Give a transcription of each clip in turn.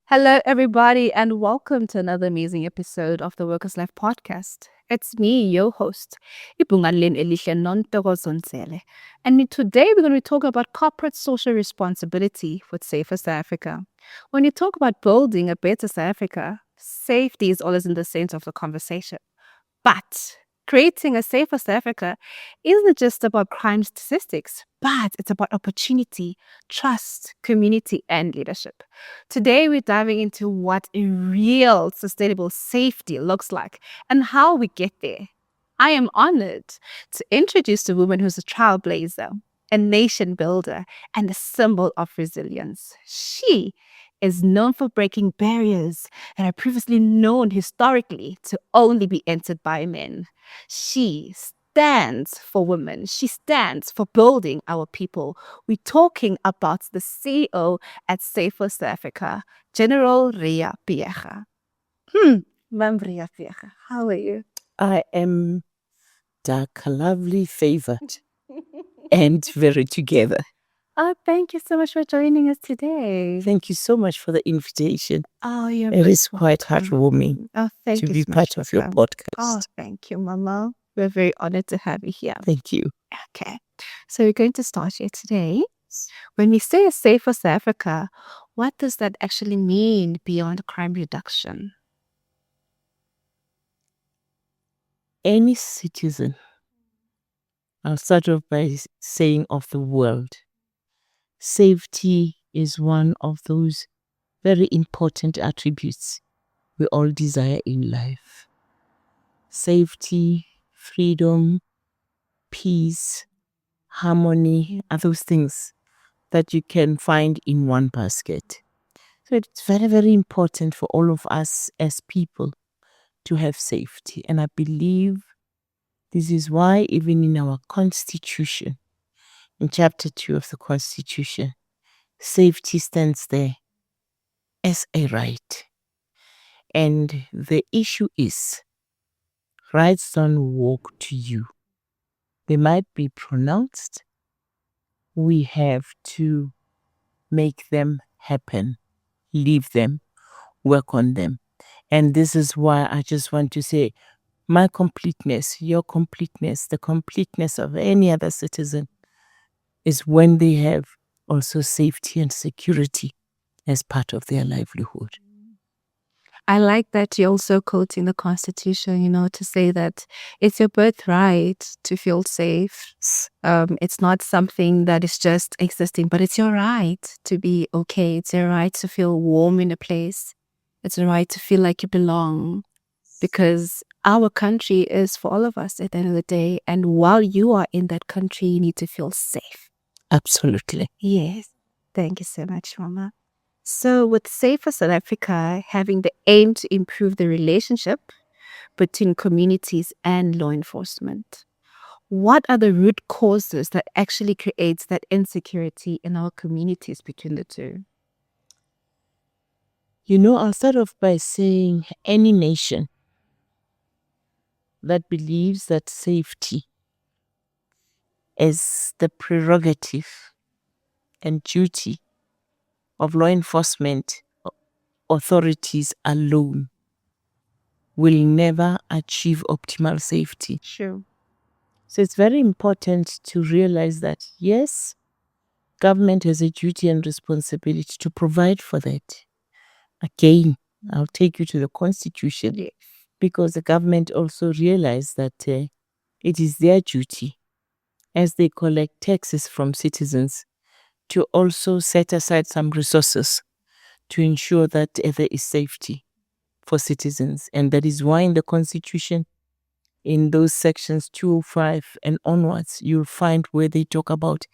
Hello, everybody, and welcome to another amazing episode of the Workerslife podcast. It's me, your host, Ibungalin Elisha Nontokozonzele. And today we're going to talk about corporate social responsibility for safer South Africa. When you talk about building a better South Africa, safety is always in the center of the conversation. But creating a safer South Africa isn't just about crime statistics, but it's about opportunity, trust, community, and leadership. Today, we're diving into what a real sustainable safety looks like and how we get there. I am honored to introduce the woman who's a trailblazer, a nation builder, and a symbol of resilience. She is known for breaking barriers that are previously known historically to only be entered by men. She stands for women. She stands for building our people. We're talking about the CEO at Safer South Africa, General Riah Phiyega. Ma'am Riah Phiyega, how are you? I am dark, lovely, favored, and very together. Oh, thank you so much for joining us today. Thank you so much for the invitation. Oh, you're It is quite welcome. heartwarming Oh, thank to you be so much part for of your coming. podcast. Oh, thank you, Mama. We're very honored to have you here. Thank you. Okay, so we're going to start here today. When we say a safer South Africa, what does that actually mean beyond crime reduction? Any citizen, I'll start off by saying of the world, safety is one of those very important attributes we all desire in life. Safety, freedom, peace, harmony are those things that you can find in one basket. So it's very, very important for all of us as people to have safety. And I believe this is why even in our constitution, in chapter 2 of the constitution, safety stands there as a right. And the issue is, rights don't walk to you. They might be pronounced. We have to make them happen, live them, work on them. And this is why I just want to say my completeness, your completeness, the completeness of any other citizen is when they have also safety and security as part of their livelihood. I like that you're also quoting the Constitution, to say that it's your birthright to feel safe. It's not something that is just existing, but it's your right to be okay. It's your right to feel warm in a place. It's a right to feel like you belong, because our country is for all of us at the end of the day. And while you are in that country, you need to feel safe. Absolutely. Yes. Thank you so much, Mama. So with Safer South Africa having the aim to improve the relationship between communities and law enforcement, what are the root causes that actually creates that insecurity in our communities between the two? I'll start off by saying any nation that believes that safety is the prerogative and duty of law enforcement authorities alone will never achieve optimal safety. Sure. So it's very important to realize that, yes, government has a duty and responsibility to provide for that. Again, I'll take you to the Constitution, Yes. because the government also realized that it is their duty, as they collect taxes from citizens, to also set aside some resources to ensure that there is safety for citizens. And that is why in the Constitution, in those sections 205 and onwards, you'll find where they talk about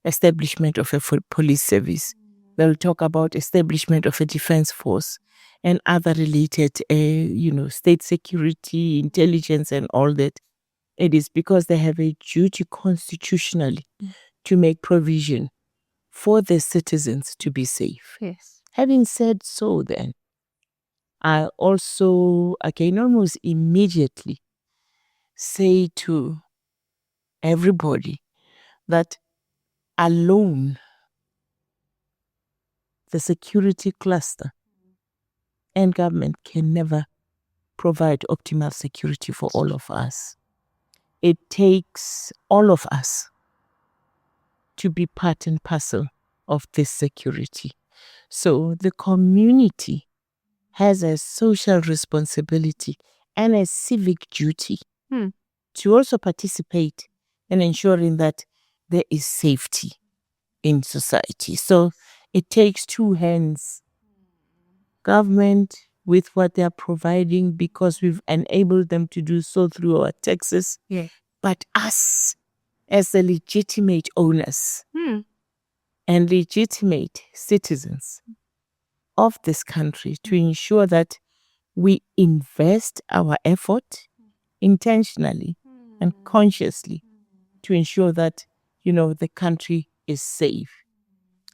establishment of a police service. They'll talk about establishment of a defense force and other related, state security, intelligence, and all that. It is because they have a duty constitutionally to make provision for their citizens to be safe. Yes. Having said so, then, I also, again, almost immediately say to everybody that alone, the security cluster and government can never provide optimal security for all of us. It takes all of us to be part and parcel of this security. So the community has a social responsibility and a civic duty to also participate in ensuring that there is safety in society. So it takes two hands. Government with what they are providing because we've enabled them to do so through our taxes. Yeah. But us as the legitimate owners and legitimate citizens of this country to ensure that we invest our effort intentionally and consciously to ensure that, the country is safe.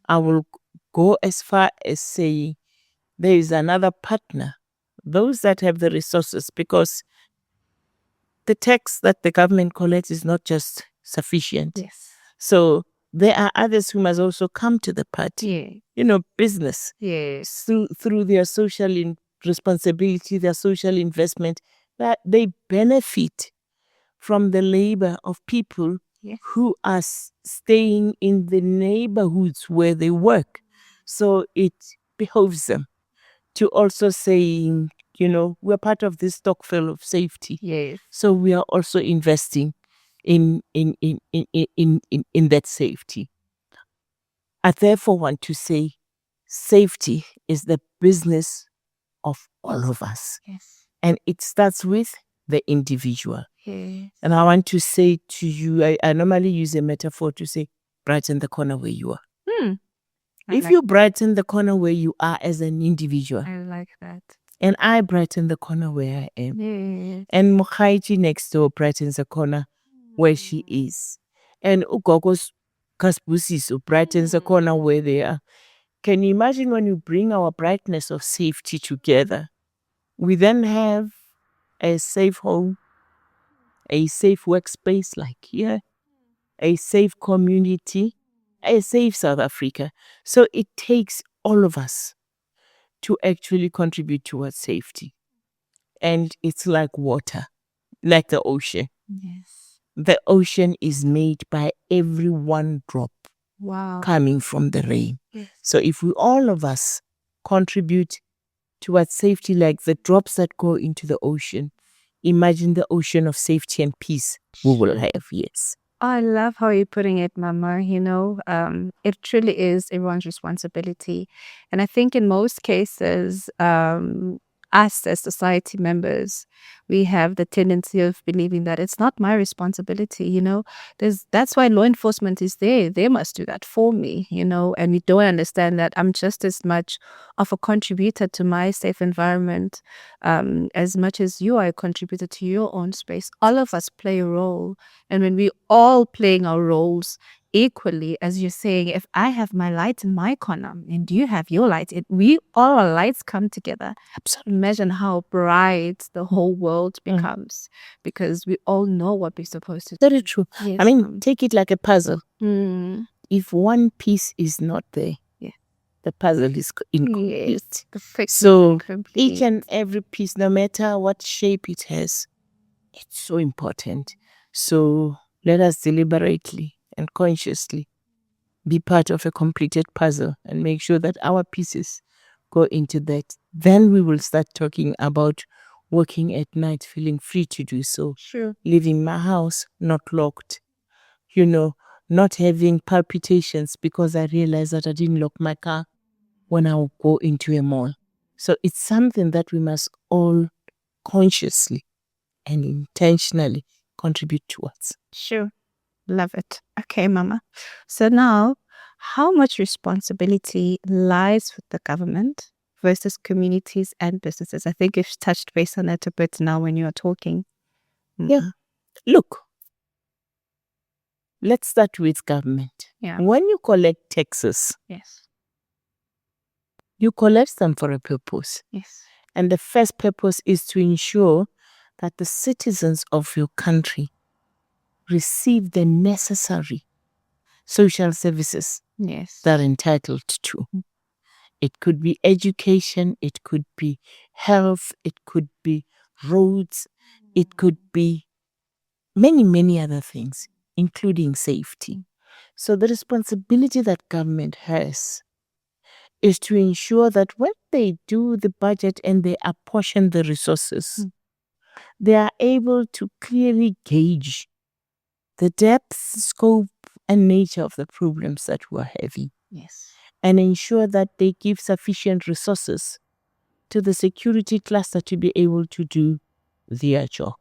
I will go as far as saying there is another partner, those that have the resources, because the tax that the government collects is not just sufficient. Yes. So there are others who must also come to the party. Yeah. Business. Yes. Through their social responsibility, their social investment, that they benefit from the labor of people Yes. who are staying in the neighborhoods where they work. So it behoves them to also saying, we're part of this stockpile of safety. Yes. So we are also investing in that safety. I therefore want to say safety is the business of all of us. Yes. And it starts with the individual. Yes. And I want to say to you, I normally use a metaphor to say, brighten the corner where you are. If you brighten the corner where you are as an individual, I like that. and I brighten the corner where I am, Yes. and Mukhaiji next door brightens the corner where she is, and Ugogo's Kasbusiso brightens the corner where they are. Can you imagine when you bring our brightness of safety together? We then have a safe home, a safe workspace like here, a safe community, a safe South Africa. So it takes all of us to actually contribute towards safety. And it's like water, like the ocean. Yes. The ocean is made by every one drop coming from the rain. Yes. So if we all of us contribute towards safety like the drops that go into the ocean, imagine the ocean of safety and peace we will have, yes. I love how you're putting it, Mama. It truly is everyone's responsibility. And I think in most cases, us as society members, we have the tendency of believing that it's not my responsibility. That's why law enforcement is there. They must do that for me, and we don't understand that I'm just as much of a contributor to my safe environment as much as you are a contributor to your own space. All of us play a role. And when we all playing our roles equally, as you're saying, if I have my light in my corner and you have your light, we all our lights come together. Absolutely. Imagine how bright the whole world becomes because we all know what we're supposed to do. Very true. Yes, I mean, take it like a puzzle. Mm. If one piece is not there, the puzzle is incomplete. Yes, the picture So is incomplete. each and every piece, no matter what shape it has, it's so important. So let us deliberately and consciously be part of a completed puzzle and make sure that our pieces go into that. Then we will start talking about working at night, feeling free to do so. Sure. Leaving my house not locked. Not having palpitations because I realized that I didn't lock my car when I would go into a mall. So it's something that we must all consciously and intentionally contribute towards. Sure. Love it. Okay, Mama. So now, how much responsibility lies with the government versus communities and businesses? I think you've touched base on it a bit now when you are talking. Yeah. Look, let's start with government. Yeah. When you collect taxes, Yes. you collect them for a purpose. Yes. And the first purpose is to ensure that the citizens of your country receive the necessary social services Yes. they're entitled to. It could be education, it could be health, it could be roads, it could be many, many other things, including safety. So the responsibility that government has is to ensure that when they do the budget and they apportion the resources, they are able to clearly gauge the depth, scope, and nature of the problems that we're having. Yes. And ensure that they give sufficient resources to the security cluster to be able to do their job.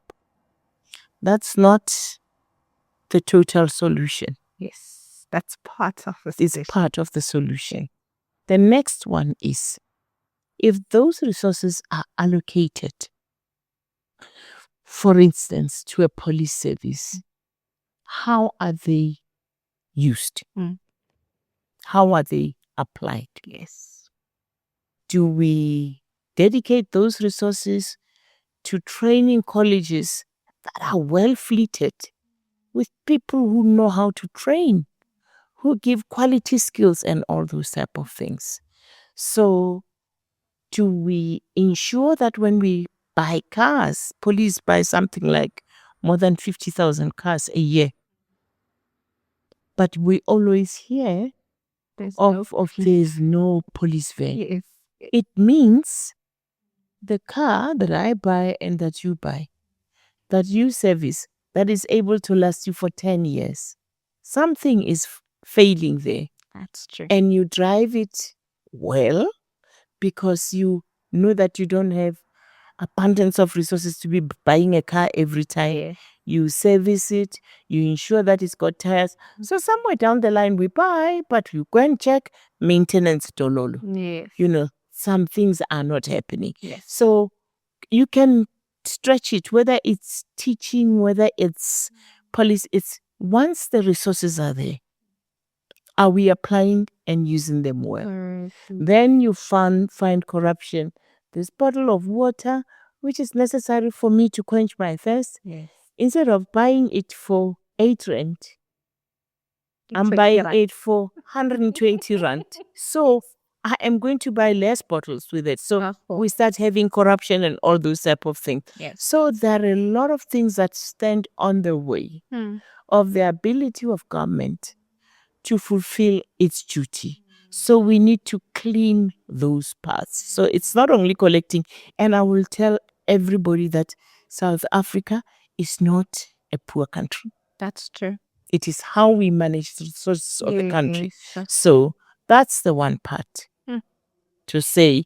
That's not the total solution. Yes. That's part of the It's solution. part of the solution. The next one is, if those resources are allocated, for instance, to a police service, how are they used? How are they applied? Yes. Do we dedicate those resources to training colleges that are well fleeted with people who know how to train, who give quality skills and all those type of things? So do we ensure that when we buy cars, police buy something like more than 50,000 cars a year, but we always hear there's no police van. Yes. It means the car that I buy and that you buy, that you service, that is able to last you for 10 years, something is failing there. That's true. And you drive it well because you know that you don't have abundance of resources to be buying a car every time. Yeah. You service it, you ensure that it's got tires. So somewhere down the line we buy, but you go and check maintenance dololo. Yes. You know, some things are not happening. Yes. So you can stretch it, whether it's teaching, whether it's police, it's once the resources are there, are we applying and using them well? Then you find corruption. This bottle of water, which is necessary for me to quench my thirst, Yes. instead of buying it for 8 rand, I'm 20 buying rand. it for 120 rand. So I am going to buy less bottles with it. So we start having corruption and all those type of things. Yes. So there are a lot of things that stand on the way of the ability of government to fulfill its duty. So we need to clean those parts. So it's not only collecting, and I will tell everybody that South Africa is not a poor country. That's true. It is how we manage the resources of the country. Yes. So that's the one part. To say,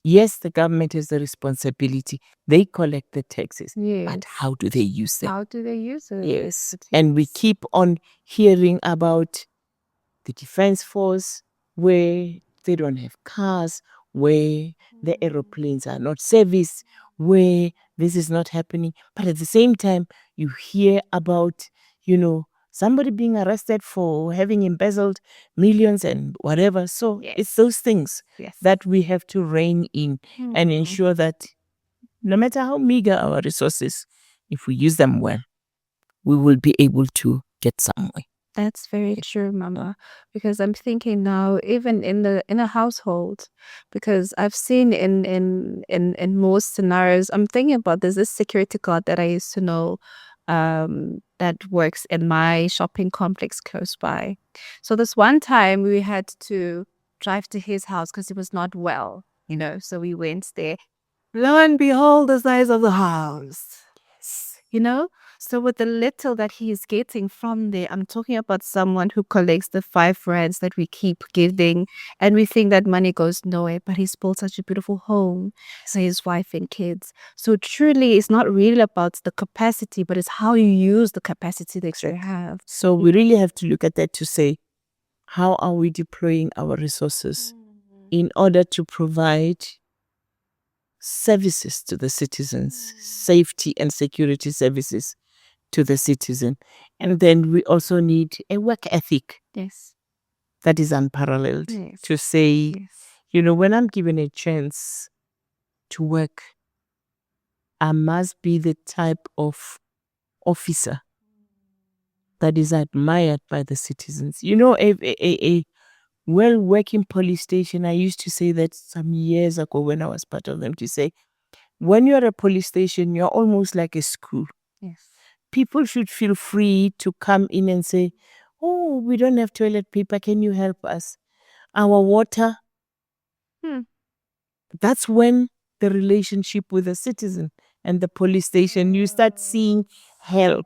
yes, the government has the responsibility. They collect the taxes. Yes. But how do they use them? How do they use it? Yes. And we keep on hearing about the defense force where they don't have cars, where the aeroplanes are not serviced, where this is not happening. But at the same time, you hear about, somebody being arrested for having embezzled millions and whatever. So it's those things that we have to rein in and ensure that no matter how meager our resources, if we use them well, we will be able to get somewhere. That's very true, Mama. Because I'm thinking now, even in a household, because I've seen in most scenarios, I'm thinking about there's this security guard that I used to know, that works in my shopping complex close by. So this one time we had to drive to his house because he was not well, So we went there. Lo and behold, the size of the house. Yes. So with the little that he is getting from there, I'm talking about someone who collects the 5 rands that we keep giving, and we think that money goes nowhere, but he's built such a beautiful home for his wife and kids. So truly, it's not really about the capacity, but it's how you use the capacity that you have. So we really have to look at that to say, how are we deploying our resources in order to provide services to the citizens, safety and security services to the citizen. And then we also need a work ethic that is unparalleled to say, when I'm given a chance to work, I must be the type of officer that is admired by the citizens. Well, working police station, I used to say that some years ago when I was part of them, to say, when you're a police station, you're almost like a school. Yes. People should feel free to come in and say, oh, we don't have toilet paper. Can you help us? Our water. Hmm. That's when the relationship with the citizen and the police station, you start seeing help.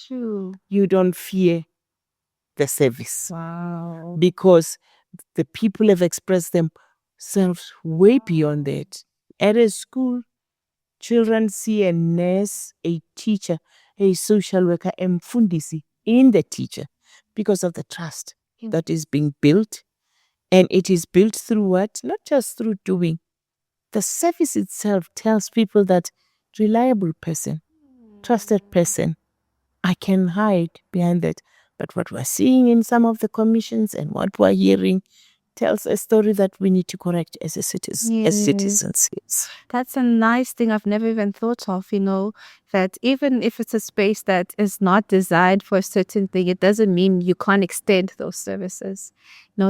True. You don't fear the service Wow. because the people have expressed themselves way beyond that. At a school, children see a nurse, a teacher, a social worker, and fundisi in the teacher because of the trust that is being built. And it is built through what? Not just through doing. The service itself tells people that reliable person, trusted person, I can hide behind that. But what we're seeing in some of the commissions and what we're hearing tells a story that we need to correct as a citizen, as citizens. Yes. That's a nice thing I've never even thought of, that even if it's a space that is not designed for a certain thing, it doesn't mean you can't extend those services.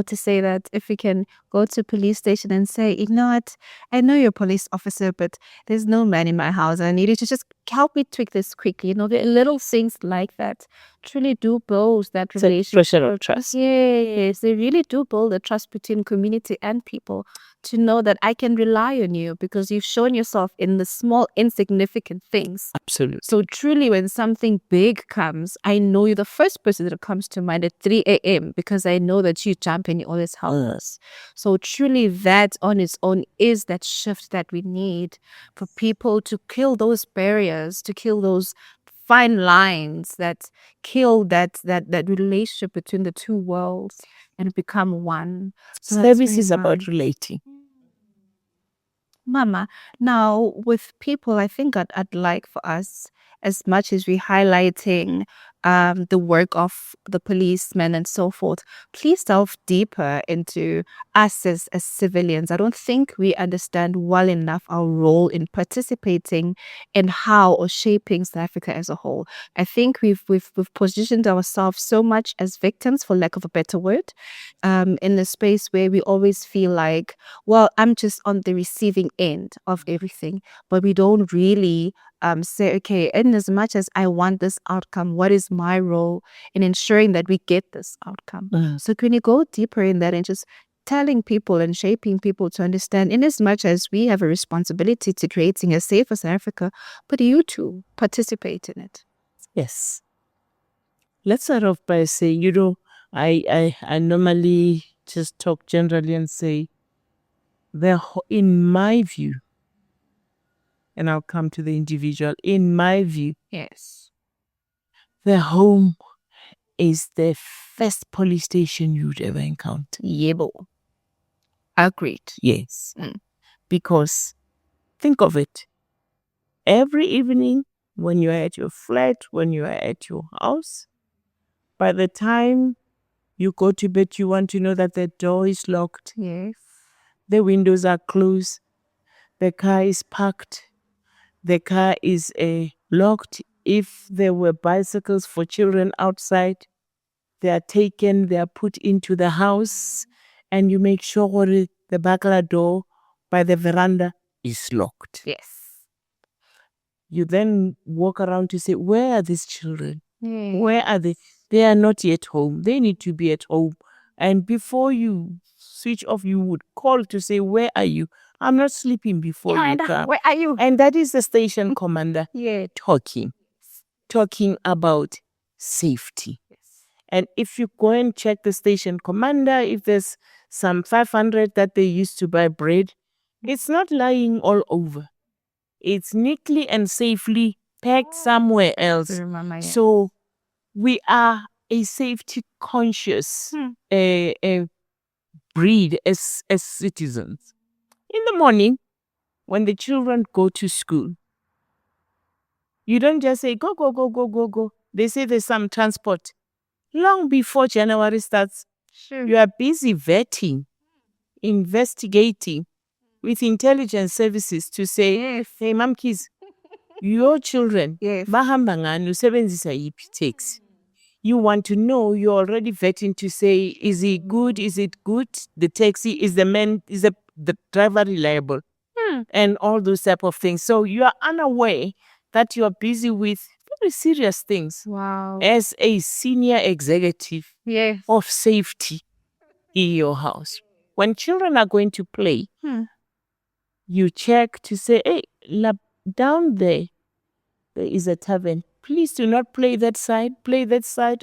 To say that if we can go to a police station and say, you know what, I know you're a police officer, but there's no man in my house. I need you to just help me tweak this quickly. The little things like that truly do build that It's a relationship. expression of trust. Yes, they really do build a trust between community and people to know that I can rely on you because you've shown yourself in the small, insignificant things. Absolutely. So truly, when something big comes, I know you're the first person that comes to mind at 3 a.m. because I know that you jump and you always help us. So truly, that on its own is that shift that we need for people to kill those barriers, to kill those fine lines that kill that relationship between the two worlds and become one. So that's Service very is about nice. relating. Mama, now with people, I think I'd like for us, as much as we're highlighting the work of the policemen and so forth, please delve deeper into us as civilians. I don't think we understand well enough our role in participating in how or shaping South Africa as a whole. I think we've positioned ourselves so much as victims, for lack of a better word, in a space where we always feel like, well, I'm just on the receiving end of everything, but we don't really say, okay, in as much as I want this outcome, what is my role in ensuring that we get this outcome? So can you go deeper in that and just telling people and shaping people to understand, in as much as we have a responsibility to creating a safer South Africa, but you too participate in it? Yes. Let's start off by saying, I normally just talk generally and say, in my view, and I'll come to the individual, in my view, Yes. the home is the first police station you'd ever encounter. Yebo. Agreed. Yes. Because think of it. Every evening when you are at your flat, when you are at your house, by the time you go to bed, you want to know that the door is locked, Yes. the windows are closed, the car is parked, the car is locked. If there were bicycles for children outside, they are taken, they are put into the house, and you make sure the burglar door by the veranda is locked. Yes. You then walk around to say, where are these children? Yes. Where are they? They are not yet home. They need to be at home. And before you switch off, you would call to say, where are you? I'm not sleeping before you come. Where are you? And that is the station commander Yeah. talking about safety. Yes. And if you go and check the station commander, if there's some 500 that they used to buy bread, it's not lying all over. It's neatly and safely packed somewhere else. Mama, yeah. So we are a safety conscious breed as citizens. In the morning, when the children go to school, you don't just say, go, go, go, go, go, go. They say there's some transport. Long before January starts, Sure. you are busy vetting, investigating with intelligence services to say, Yes. hey, mom kids, your children, Yes. bahamba ngani usebenzisa yiphi taxi. You want to know, you're already vetting to say, is he good? Is it good? The taxi, is the driver reliable? And all those type of things. So you are unaware that you are busy with very serious things. Wow. As a senior executive Yes. of safety in your house, when children are going to play, you check to say, hey, down there is a tavern. Please do not play that side,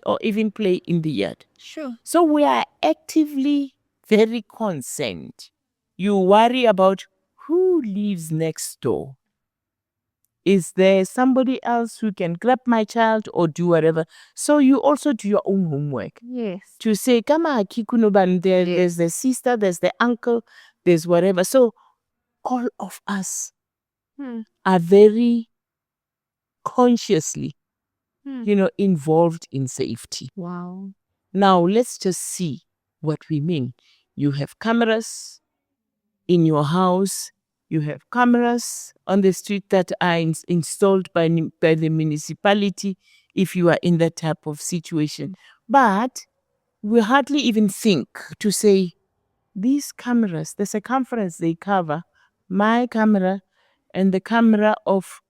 or even play in the yard. Sure. So we are actively very concerned. You worry about who lives next door. Is there somebody else who can grab my child or do whatever? So you also do your own homework. Yes. To say, Kama Kikunuban, there's the sister, there's the uncle, there's whatever. So all of us are very consciously, involved in safety. Wow. Now let's just see what we mean. You have cameras in your house. You have cameras on the street that are installed by the municipality if you are in that type of situation. But we hardly even think to say, these cameras, the circumference they cover, my camera and the camera of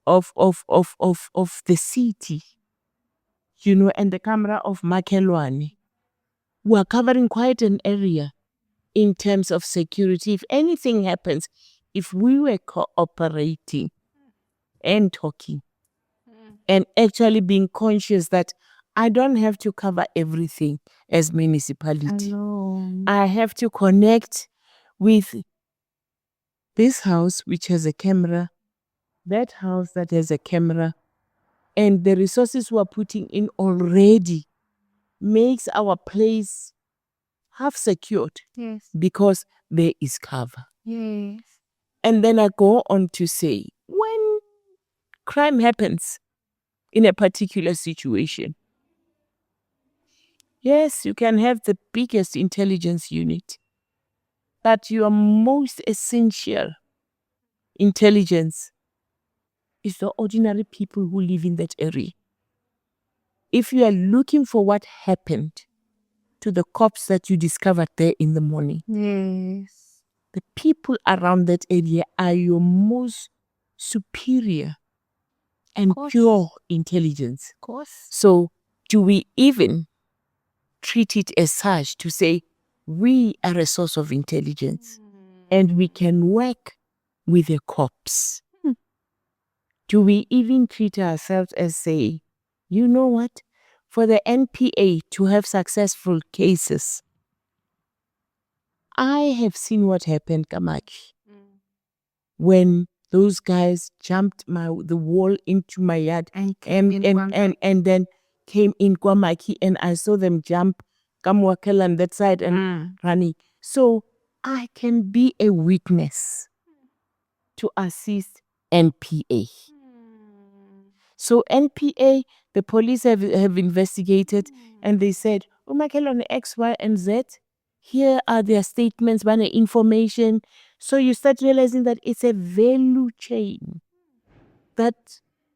the city, and the camera of Makelwani, we are covering quite an area in terms of security. If anything happens, if we were cooperating and talking and actually being conscious that I don't have to cover everything as municipality. Alone. I have to connect with this house which has a camera, that house that has a camera, and the resources we're putting in already makes our place half secured. Yes. Because there is cover. Yes. And then I go on to say, when crime happens in a particular situation, yes, you can have the biggest intelligence unit, but your most essential intelligence is the ordinary people who live in that area. If you are looking for what happened to the cops that you discovered there in the morning, Yes. the people around that area are your most superior and pure intelligence. Of course. So do we even treat it as such to say we are a source of intelligence and we can work with the cops? Do we even treat ourselves as say, you know what? For the NPA to have successful cases, I have seen what happened, Kamaki, when those guys jumped the wall into my yard and then came in Kwamaki, and I saw them jump Kamwakel on that side and running. So I can be a witness to assist NPA. So NPA, the police have investigated and they said, Umakel on X, Y, and Z, here are their statements, their information. So you start realizing that it's a value chain that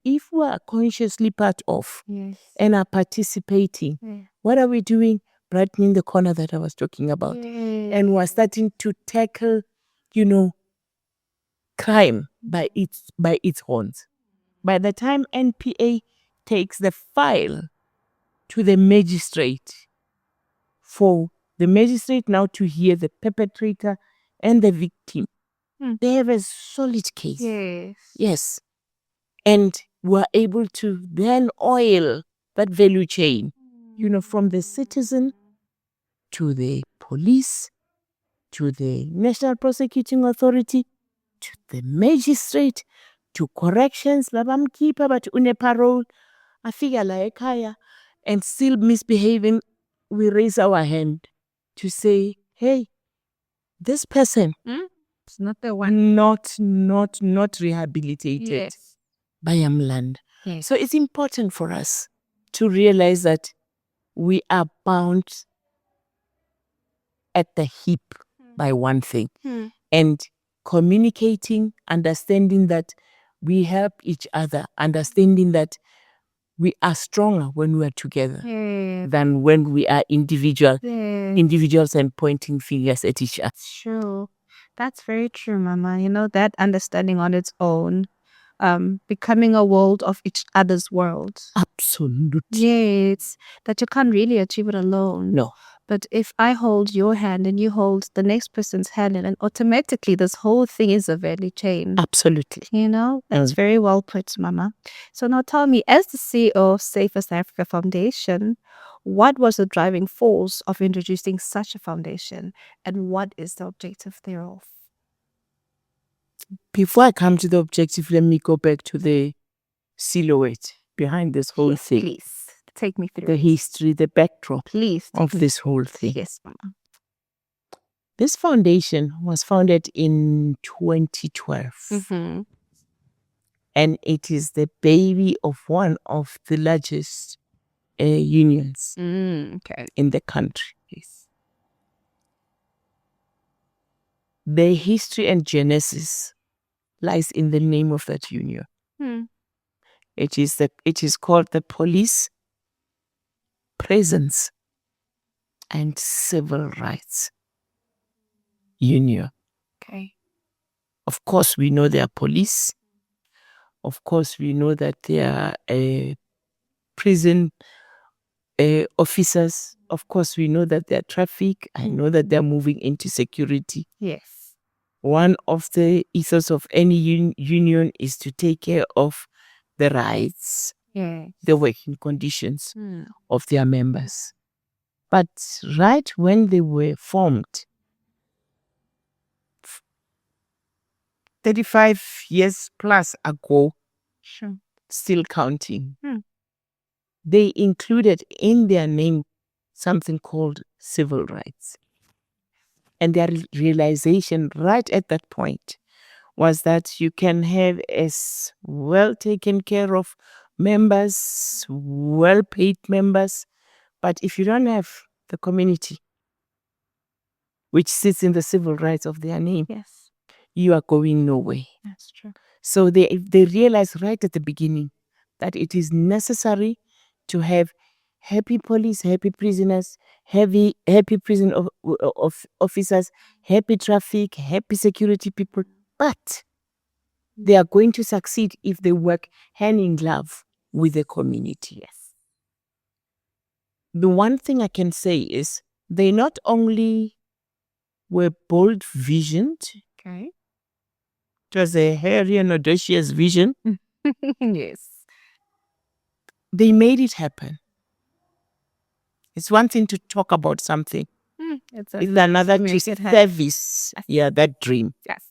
if we are consciously part of and are participating, what are we doing? Brightening the corner that I was talking about. And we're starting to tackle, crime by its horns. By the time NPA takes the file to the magistrate, for the magistrate now to hear the perpetrator and the victim, they have a solid case. Yes. And we're able to then oil that value chain, from the citizen to the police, to the National Prosecuting Authority, to the magistrate, to corrections, labamkeeper, but une parole, afika la ekaya, and still misbehaving, we raise our hand to say, hey, this person It's not the one. not rehabilitated by Amland. Yes. So it's important for us to realize that we are bound at the hip by one thing. And communicating, understanding that we help each other, understanding that we are stronger when we are together Yeah. than when we are individuals and pointing fingers at each other. True. That's very true, Mama. You know, that understanding on its own, becoming a world of each other's world. Absolutely. Yes, that you can't really achieve it alone. No. But if I hold your hand and you hold the next person's hand, and then automatically this whole thing is a value chain. Absolutely. You know, that's very well put, Mama. So now tell me, as the CEO of Safest Africa Foundation, what was the driving force of introducing such a foundation, and what is the objective thereof? Before I come to the objective, let me go back to the silhouette behind this whole thing. Please take me through The history, the backdrop Please of this whole thing. Yes, Mama. This foundation was founded in 2012. Mm-hmm. And it is the baby of one of the largest unions Okay. in the country. Yes. The history and genesis lies in the name of that union. It is called the Police, Presence, and Civil Rights Union. Okay. Of course, we know they are police. Of course, we know that they are prison officers. Of course, we know that they are traffic. I know that they are moving into security. Yes. One of the ethos of any union is to take care of the rights, Yes. the working conditions of their members. But right when they were formed, 35 years plus ago, Sure. still counting, they included in their name something called civil rights. And their realization right at that point was that you can have as well taken care of members, well paid members, but if you don't have the community, which sits in the civil rights of their name, Yes. you are going nowhere. That's true. So they realized right at the beginning that it is necessary to have happy police, happy prisoners, happy prison officers, happy traffic, happy security people. But they are going to succeed if they work hand in glove with the community. Yes. The one thing I can say is they not only were bold visioned, Okay. it was a hairy and audacious vision. Yes. They made it happen. It's one thing to talk about something. It's another to service that dream. Yes.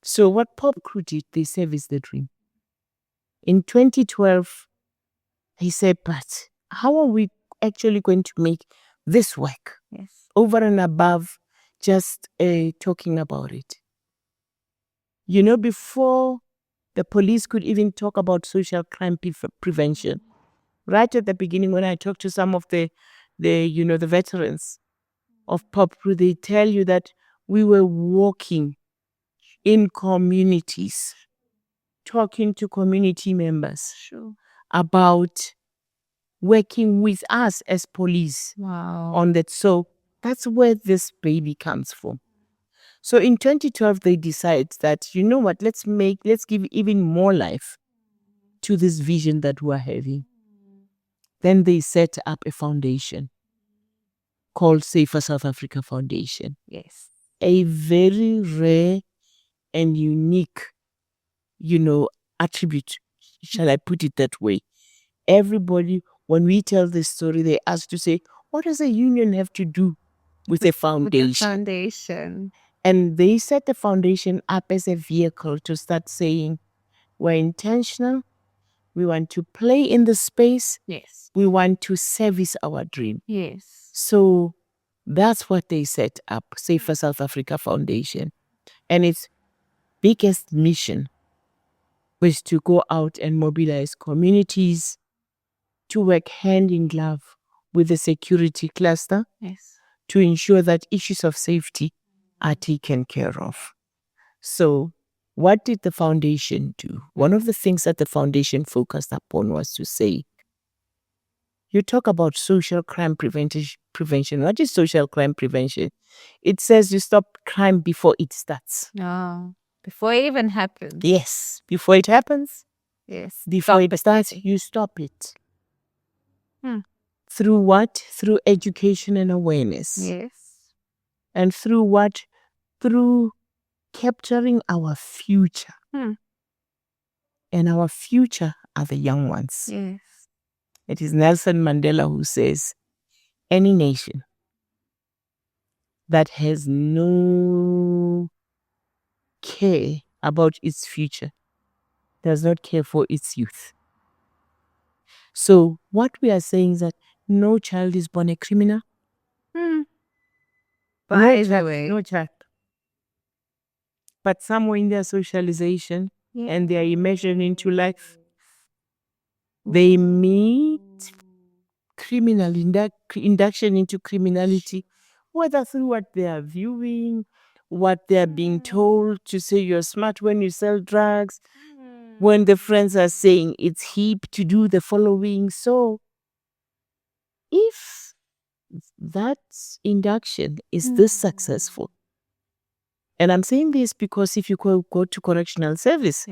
So what Pop Crew did, they serviced the dream. In 2012, he said, but how are we actually going to make this work? Yes. Over and above just talking about it. You know, before the police could even talk about social crime prevention, right at the beginning when I talked to some of the veterans of Pop Crew, they tell you that we were walking in communities, talking to community members about working with us as police on that. So that's where this baby comes from. So in 2012, they decide that, you know what, let's give even more life to this vision that we're having. Then they set up a foundation called Safer South Africa Foundation. Yes. A very rare and unique, attribute, shall I put it that way. Everybody, when we tell this story, they ask to say, what does a union have to do with a foundation? With the foundation. And they set the foundation up as a vehicle to start saying, we're intentional, we want to play in the space, Yes. we want to service our dream. Yes. So that's what they set up, Safer South Africa Foundation. And its biggest mission was to go out and mobilize communities to work hand in glove with the security cluster to ensure that issues of safety are taken care of. So what did the foundation do? One of the things that the foundation focused upon was to say, You talk about social crime prevention. What is social crime prevention? It says you stop crime before it starts. No. Before it even happens. Yes, before it happens, Yes. before Stop it starts, you stop it. Hmm. Through what? Through education and awareness. Yes. And through what? Through capturing our future. Hmm. And our future are the young ones. Yes. It is Nelson Mandela who says, any nation that has no care about its future does not care for its youth. So what we are saying is that no child is born a criminal. By the way. No child. But somewhere in their socialization and their immersion into life, they meet criminal induction into criminality, whether through what they are viewing, what they are being told to say you're smart when you sell drugs, when the friends are saying it's hip to do the following. So if that induction is this successful, and I'm saying this because if you go to correctional service,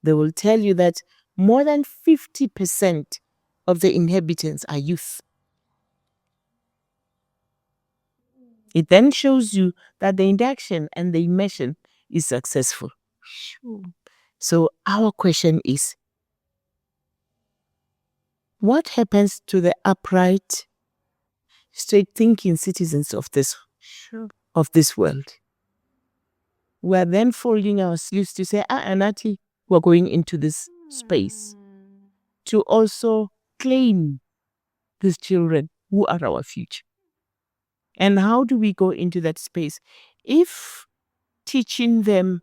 they will tell you that more than 50% of the inhabitants are youth. It then shows you that the induction and the immersion is successful. So our question is, what happens to the upright, straight-thinking citizens of this world? We are then folding our sleeves to say, Anati, we're going into this space to also claim these children who are our future. And how do we go into that space? If teaching them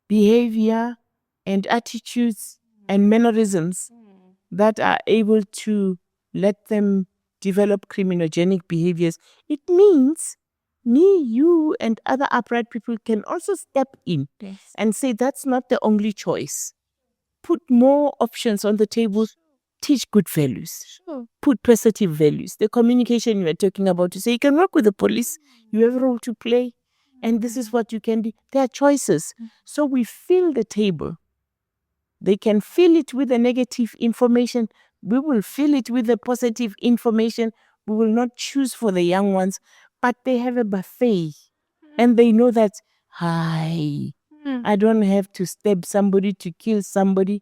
behavior and attitudes and mannerisms that are able to let them develop criminogenic behaviors, it means me, you, and other upright people can also step in and say that's not the only choice. Put more options on the table, teach good values, put positive values. The communication you are talking about, to say you can work with the police, you have a role to play, and this is what you can do. There are choices. So we fill the table. They can fill it with the negative information. We will fill it with the positive information. We will not choose for the young ones, but they have a buffet. And they know that, I don't have to stab somebody, to kill somebody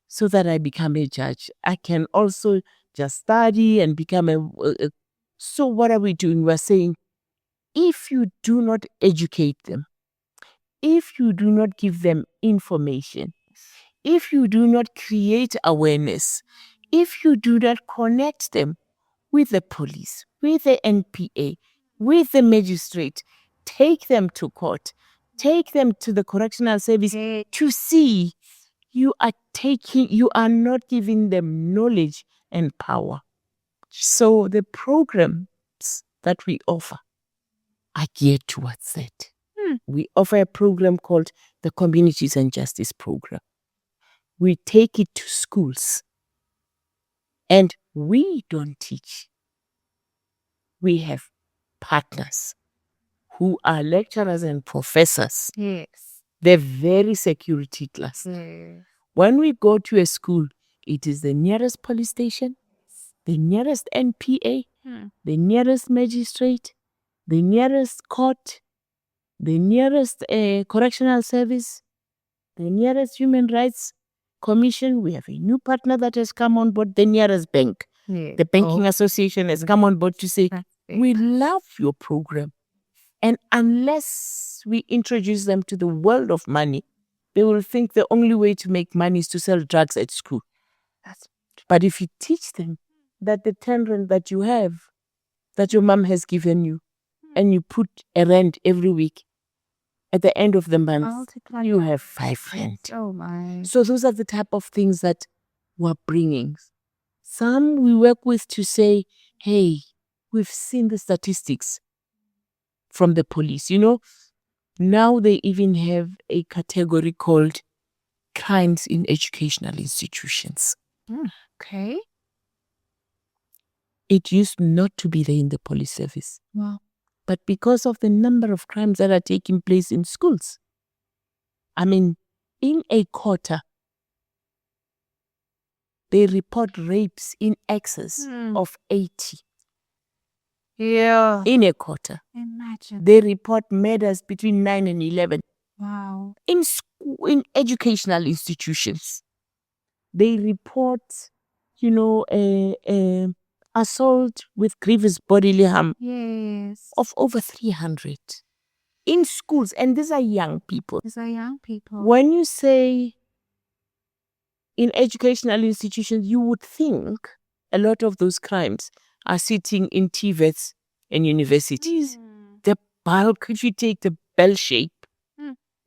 so that I become a judge. I can also just study and become a. So what are we doing? We're saying, if you do not educate them, if you do not give them information, if you do not create awareness, if you do not connect them with the police, with the NPA, with the magistrate, take them to court, take them to the correctional service to see, you are not giving them knowledge and power. So the programs that we offer are geared towards that. We offer a program called the Communities and Justice Program. We take it to schools. And we don't teach. We have partners who are lecturers and professors. Yes. They're very security class. When we go to a school, it is the nearest police station, the nearest NPA, the nearest magistrate, the nearest court, the nearest correctional service, the nearest human rights commission. We have a new partner that has come on board, the nearest bank. The Banking Association has come on board to say, we love your program. And unless we introduce them to the world of money, they will think the only way to make money is to sell drugs at school. But if you teach them that the 10 rand that you have, that your mom has given you, and you put a rand every week, at the end of the month, you have 5 rand. Oh my. So those are the type of things that we're bringing. Some we work with to say, hey, we've seen the statistics from the police. Now they even have a category called crimes in educational institutions. Okay. It used not to be there in the police service. Wow. But because of the number of crimes that are taking place in schools, I mean, in a quarter, they report rapes in excess of 80. Yeah. In a quarter. Imagine. They report murders between 9 and 11. Wow. In in educational institutions. They report, assault with grievous bodily harm Yes. of over 300 in schools, and these are young people. These are young people. When you say in educational institutions, you would think a lot of those crimes are sitting in TVETs and universities. The bulk, if you take the bell shape,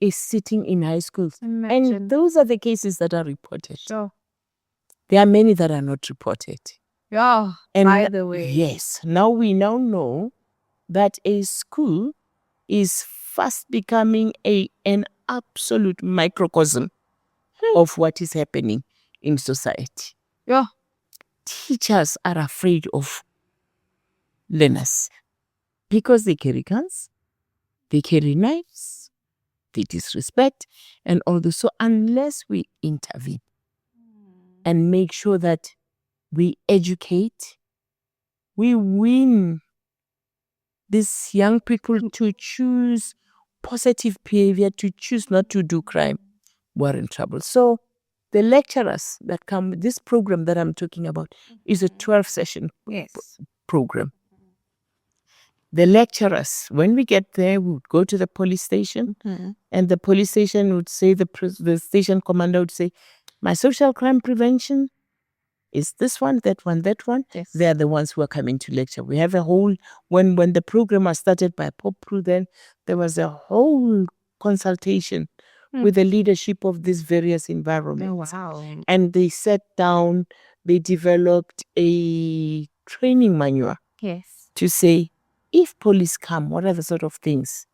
is sitting in high schools. Imagine. And those are the cases that are reported. Sure. There are many that are not reported. Yeah. And by the way. Yes. Now we now know that a school is fast becoming an absolute microcosm of what is happening in society. Yeah. Teachers are afraid of learners because they carry guns, they carry knives, they disrespect, and all this. So unless we intervene and make sure that we educate, we win these young people to choose positive behavior, to choose not to do crime, we're in trouble. So the lecturers that come with this program that I'm talking about is a 12-session program. The lecturers, when we get there, we would go to the police station, and the police station would say, the station commander would say, my social crime prevention is this one, that one, that one. Yes. They are the ones who are coming to lecture. We have a whole, when the program was started by Popru, then there was a whole consultation with the leadership of these various environments. Oh, wow. And they sat down, they developed a training manual. Yes. To say, if police come, what are the sort of things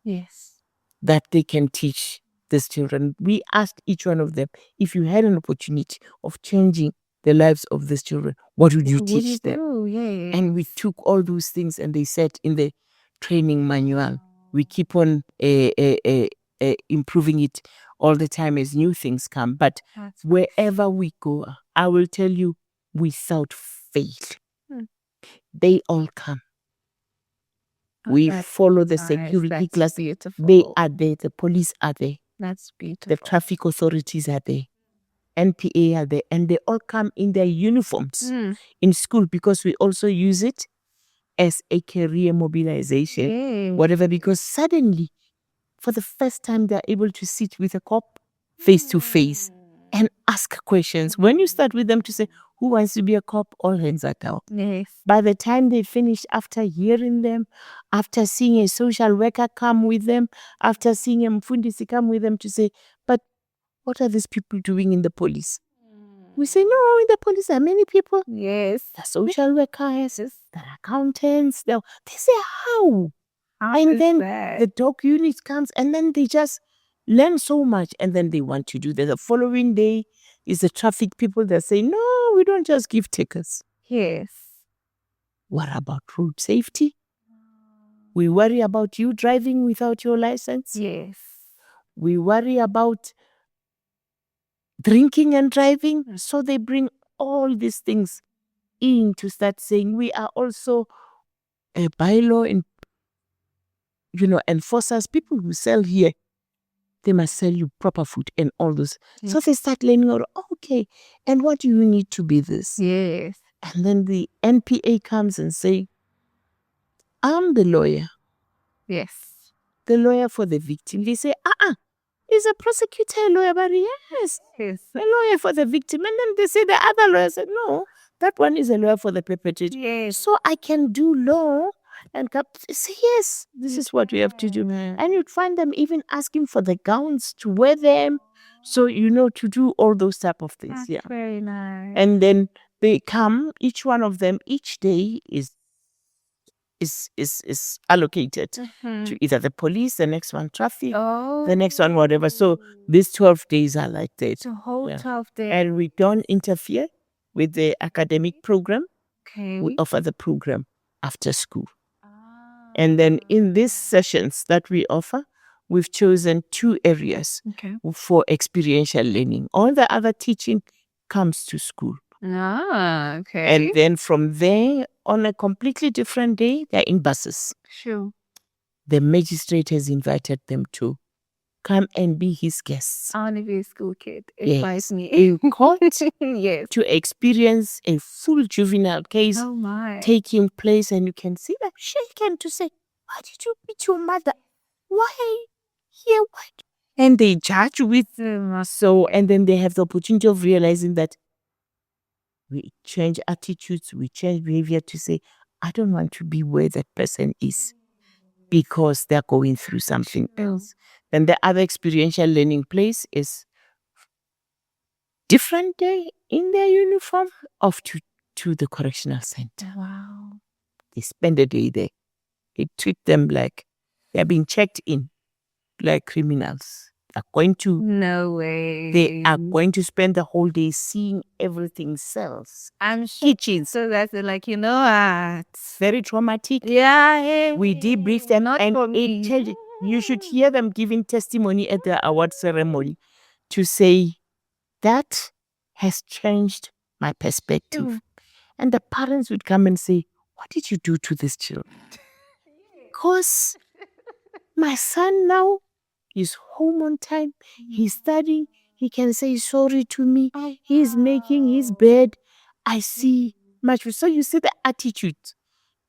that they can teach these children? We asked each one of them, if you had an opportunity of changing the lives of these children, what would you teach them? Yes. And we took all those things and they said in the training manual, we keep on improving it all the time as new things come. But wherever we go, I will tell you, without fail, they all come. We follow the security class. Beautiful. They are there. The police are there. That's beautiful. The traffic authorities are there. NPA are there. And they all come in their uniforms in school, because we also use it as a career mobilization. Whatever, because suddenly, for the first time, they're able to sit with a cop face to face and ask questions. When you start with them to say, who wants to be a cop? All hands are down. Yes. By the time they finish, after hearing them, after seeing a social worker come with them, after seeing a mfundisi come with them to say, but what are these people doing in the police? We say, no, in the police there are many people. Yes. The social workers, the accountants. They say, how? And then the dog unit comes, and then they just learn so much, and then they want to do that. The following day is the traffic people that say, no, we don't just give tickets. Yes. What about road safety? We worry about you driving without your license. Yes. We worry about drinking and driving. So they bring all these things in to start saying, we are also a bylaw and enforcers. People who sell here, they must sell you proper food and all those. So they start learning out, okay, and what do you need to be this? Yes. And then the NPA comes and say, I'm the lawyer. Yes. The lawyer for the victim. They say, is a prosecutor a lawyer? But yes, a lawyer for the victim. And then they say the other lawyer said, no, that one is a lawyer for the perpetrator. Yes. So I can do law and say, yes, this is what we have to do. And you'd find them even asking for the gowns to wear them. So, to do all those type of things. That's very nice. And then they come, each one of them, each day is allocated to either the police, the next one traffic, the next one whatever. So these 12 days are like that. The whole 12 days. And we don't interfere with the academic program. Okay. We offer the program after school. And then in these sessions that we offer, we've chosen 2 areas for experiential learning. All the other teaching comes to school. Okay. And then from there, on a completely different day, they're in buses. Sure. The magistrate has invited them to come and be his guests. I want to be a school kid. Yes. Me. In court Yes. to experience a full juvenile case Oh my. taking place, and you can see them shaken to say, why did you beat your mother? Why? Here, what? And they judge with so, and then they have the opportunity of realizing that we change attitudes, we change behavior to say, I don't want to be where that person is because they're going through something else. Then the other experiential learning place is different day in their uniform off to the correctional center. Wow. They spend a day there. They treat them like they're being checked in, like criminals. They're going to No way. They are going to spend the whole day seeing everything cells. I'm sure. Kitchens. So that's like, it's Very traumatic. yeah. We debrief them Not and for it me. tells you should hear them giving testimony at the award ceremony to say that has changed my perspective. And the parents would come and say, what did you do to this child? Because my son now is home on time. He's studying. He can say sorry to me. He's making his bed. I see much. So you see the attitude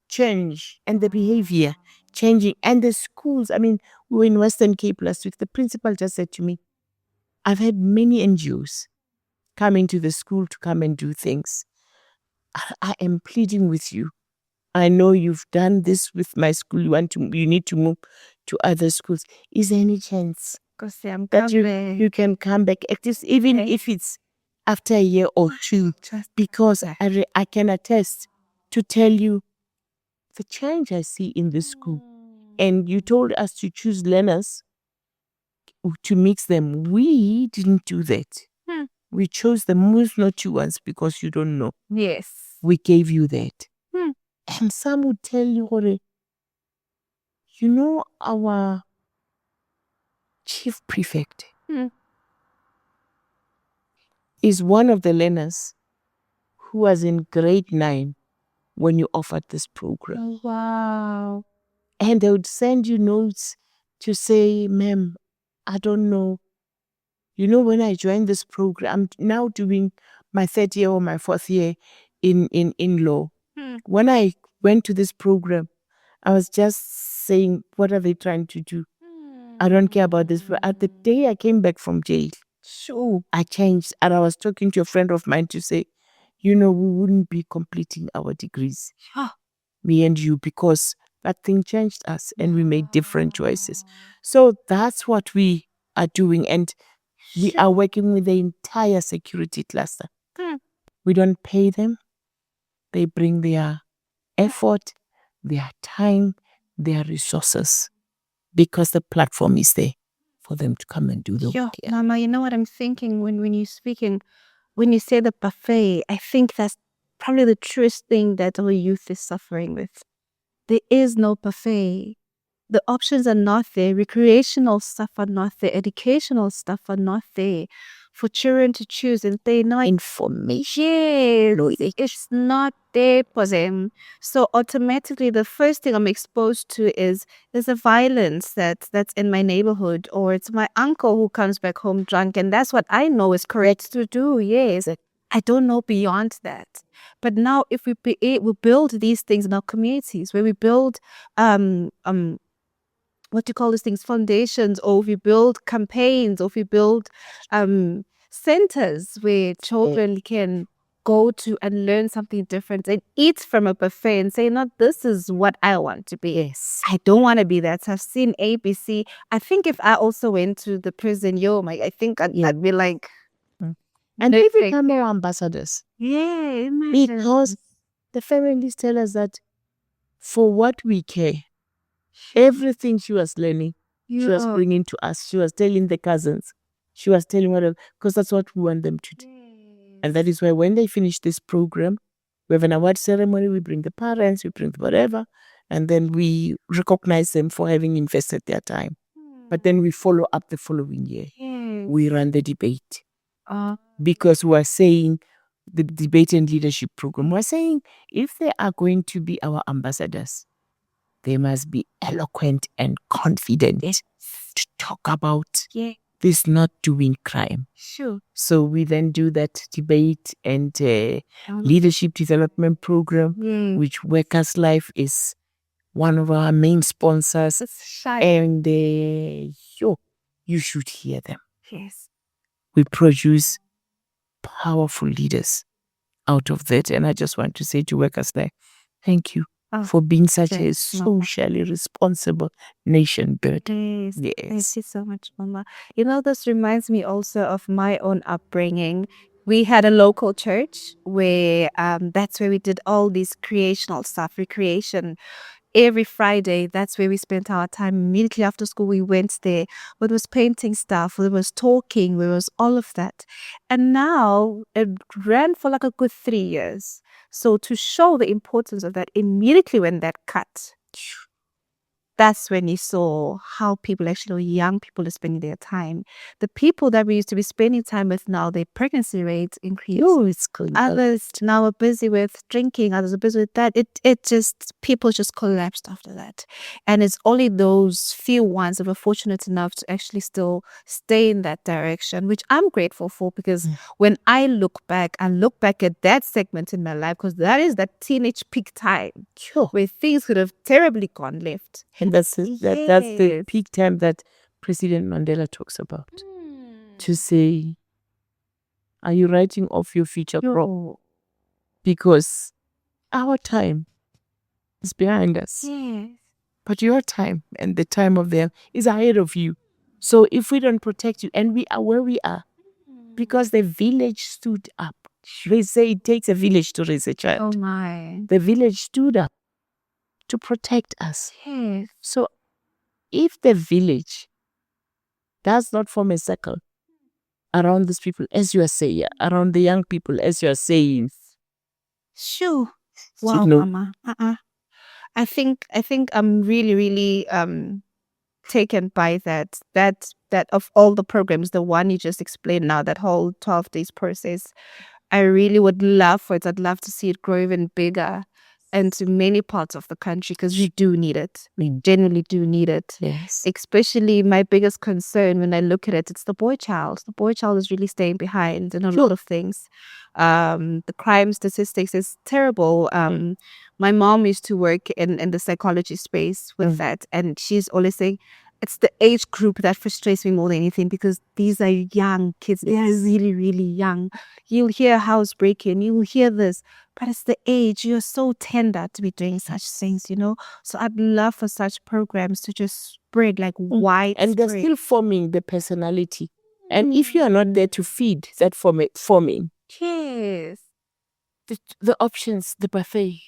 change and the behavior changing. And the schools, I mean, we were in Western Cape last week. The principal just said to me, I've had many NGOs coming to the school to come and do things. I am pleading with you. I know you've done this with my school. You need to move to other schools. Is there any chance that you can come back, at least even if it's after a year or 2? Because I can attest to tell you the change I see in this school. And you told us to choose learners to mix them. We didn't do that. We chose the most naughty ones because you don't know. Yes. We gave you that. And some would tell you, you know, our chief prefect is one of the learners who was in grade 9 when you offered this program. Oh, wow. And they would send you notes to say, ma'am, I don't know. You know, when I joined this program, I'm now doing my 3rd year or my 4th year in law. When I went to this program, I was just saying, what are they trying to do? I don't care about this. But at the day I came back from jail, I changed. And I was talking to a friend of mine to say, you know, we wouldn't be completing our degrees, me and you, because that thing changed us and we made different choices. So that's what we are doing. And we are working with the entire security cluster. We don't pay them. They bring their effort, their time, their resources, because the platform is there for them to come and do the work. Mama, you know what I'm thinking when you're speaking, when you say the buffet, I think that's probably the truest thing that our youth is suffering with. There is no buffet. The options are not there. Recreational stuff are not there. Educational stuff are not there for children to choose, and they're not Information. Yes, it's not there for them. So automatically, the first thing I'm exposed to is there's a violence that's in my neighborhood, or it's my uncle who comes back home drunk, and that's what I know is correct to do. Yes, I don't know beyond that. But now, if we build these things in our communities, where we build what do you call these things, foundations, or if we build campaigns, or if we build centers where children can go to and learn something different and eat from a buffet and say, no, this is what I want to be. Yes. I don't want to be that. So I've seen ABC. I think if I also went to the prison, I think I'd be like, and they become our ambassadors. Yeah, because the families tell us that for what we care, everything she was learning, she was bringing to us. She was telling the cousins. She was telling whatever, because that's what we want them to do. And that is why when they finish this program, We have an award ceremony, we bring the parents, we bring whatever, and then we recognize them for having invested their time. But then we follow up the following year. We run the debate. Because we are saying, the debate and leadership program, we're saying if they are going to be our ambassadors, they must be eloquent and confident to talk about this not doing crime. Sure. So we then do that debate and leadership development program, which Workerslife is one of our main sponsors. And you should hear them. Yes. We produce powerful leaders out of that. And I just want to say to Workerslife, thank you for being such a socially responsible nation builder. Yes. Thank you so much, Mama. You know, this reminds me also of my own upbringing. We had a local church where that's where we did all this creational stuff, recreation. Every Friday, that's where we spent our time. Immediately after school, we went there. It was painting stuff, it was talking, it was all of that. And now it ran for like a good 3 years. So to show the importance of that, immediately when that cut, that's when you saw how people actually, young people are spending their time. The people that we used to be spending time with now, their pregnancy rates increased. Oh, it's good. Others now are busy with drinking, others are busy with that. It just, people just collapsed after that. And it's only those few ones that were fortunate enough to actually still stay in that direction, which I'm grateful for, because when I look back at that segment in my life, because that is that teenage peak time where things could have terribly gone left. And that's the peak time that President Mandela talks about. To say, are you writing off your future crop? Because our time is behind us. Yes. But your time and the time of them is ahead of you. So if we don't protect you, and we are where we are, because the village stood up. They say it takes a village to raise a child. Oh my. The village stood up to protect us. Yes. So if the village does not form a circle around these people, as you are saying, around the young people, as you are saying. Sure. Wow, Mama. I think I'm really, really taken by that of all the programs, the one you just explained now, that whole 12 days process. I really would love for it. I'd love to see it grow even bigger into many parts of the country, because we do need it. We genuinely do need it. Yes. Especially my biggest concern when I look at it, it's the boy child. The boy child is really staying behind in a lot of things. The crime statistics is terrible. My mom used to work in the psychology space with that, and she's always saying, it's the age group that frustrates me more than anything, because these are young kids. They are really, really young. You'll hear house breaking, you'll hear this, but it's the age. You're so tender to be doing such things, you know? So I'd love for such programs to just spread like widespread. And they're still forming the personality. And if you are not there to feed that forming, yes, the options, the buffet,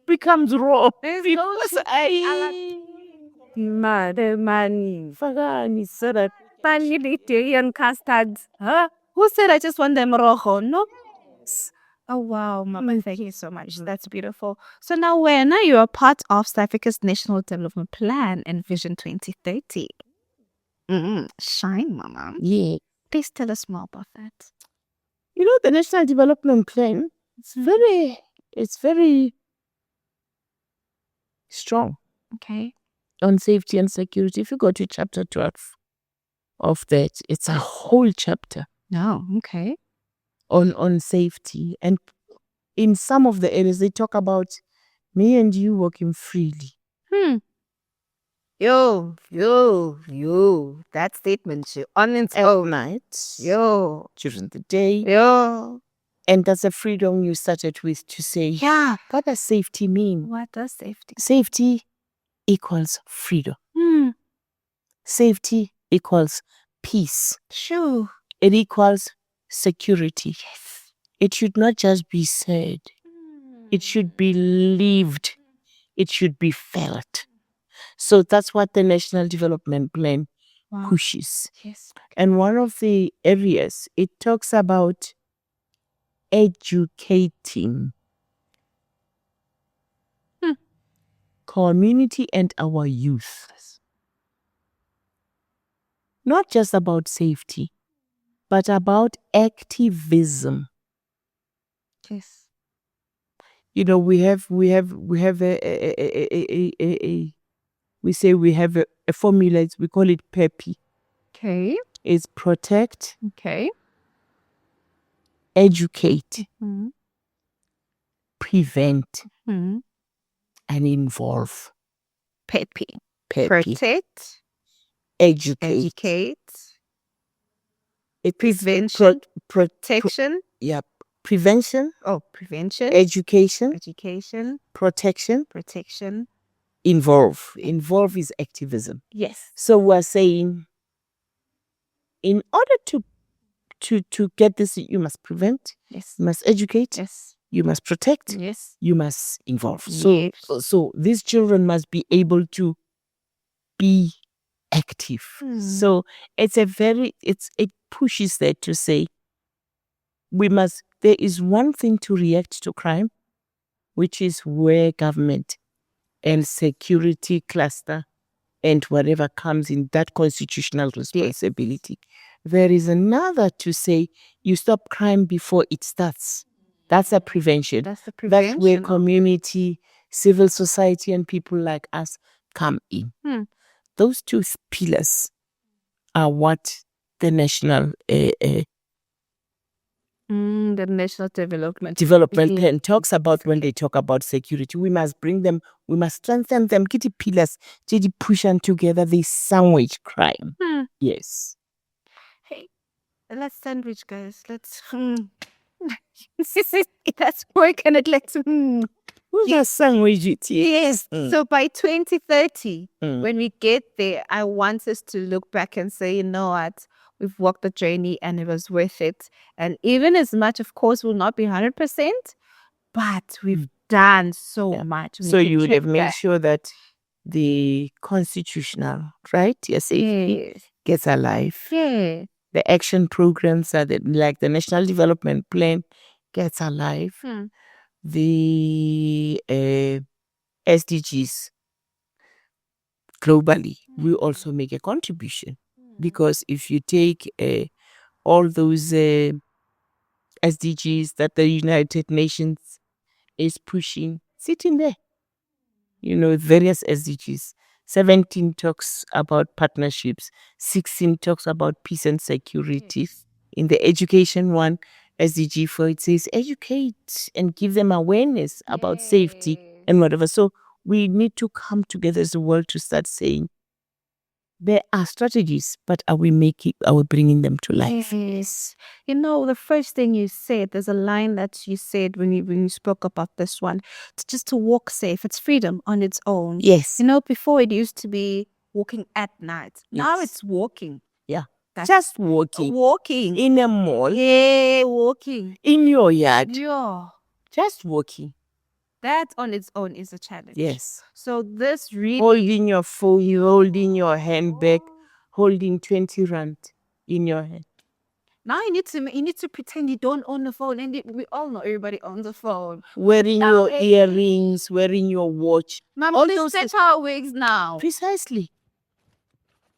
becomes raw. Because custard. Huh? Who said I just want them rojo? No. Oh wow, Mama, thank you so much. That's beautiful. So now you're a part of South Africa's National Development Plan and Vision 2030. Shine, Mama. Yeah. Please tell us more about that. You know, the National Development Plan, it's very strong. Okay. On safety and security. If you go to chapter 12 of that, it's a whole chapter. No, okay. On safety. And in some of the areas, they talk about me and you working freely. Yo. That statement, on its own night. Yo. During the day. Yo. And that's a freedom you started with to say, yeah, what does safety mean? What does safety? Safety equals freedom. Safety equals peace. Sure. It equals security. Yes. It should not just be said. It should be lived. It should be felt. So that's what the National Development Plan pushes. Yes. And one of the areas, it talks about educating community and our youth. Not just about safety, but about activism. Yes. You know, we have we say we have a formula. We call it PEPI. Okay. It's protect, Okay. educate, Mm-hmm. prevent, Mm-hmm. and involve. PEPI. PEPI. Protect, Educate. prevention, protection. Prevention. Prevention. Education. Education. Protection. Protection. Involve. Involve is activism. Yes. So we're saying, in order to get this, you must prevent. Yes. You must educate. Yes. You must protect. Yes. You must involve. Yes. So these children must be able to be active. So it pushes that to say there is one thing to react to crime, which is where government and security cluster and whatever comes in that constitutional responsibility. There is another to say you stop crime before it starts. That's a prevention. That's the prevention. That's where community, civil society, and people like us come in. Those two pillars are what the national the national development plan talks about when they talk about security. We must bring them, we must strengthen them, get the pillars, push them together, they sandwich crime. Yes. Hey, let's sandwich, guys. Let's that's working it. Let's Who's that sandwich it? Yes. So by 2030, when we get there, I want us to look back and say, you know what? We've walked the journey and it was worth it. And even as much, of course, will not be 100%, but we've done so much. So you would have made sure that the constitutional right, your safety gets alive. Yeah. The action programs are like the National Development Plan gets alive. The SDGs globally will also make a contribution. Because if you take all those SDGs that the United Nations is pushing, sitting there, various SDGs. 17 talks about partnerships, 16 talks about peace and security. In the education one, SDG 4, it says educate and give them awareness about safety and whatever. So we need to come together as a world to start saying, there are strategies, but are we bringing them to life? Yes. The first thing you said, there's a line that you said when you spoke about this one. It's just to walk safe. It's freedom on its own. Yes. Before it used to be walking at night. Now it's walking. Yeah. Just walking. Walking. In a mall. Yeah, walking. In your yard. Yeah. Just walking. That on its own is a challenge. Yes. So this really... Holding your phone, holding your handbag, holding 20 rand in your hand. Now you need to pretend you don't own the phone, and we all know everybody owns a phone. Wearing your earrings, wearing your watch. All those how it works now. Precisely.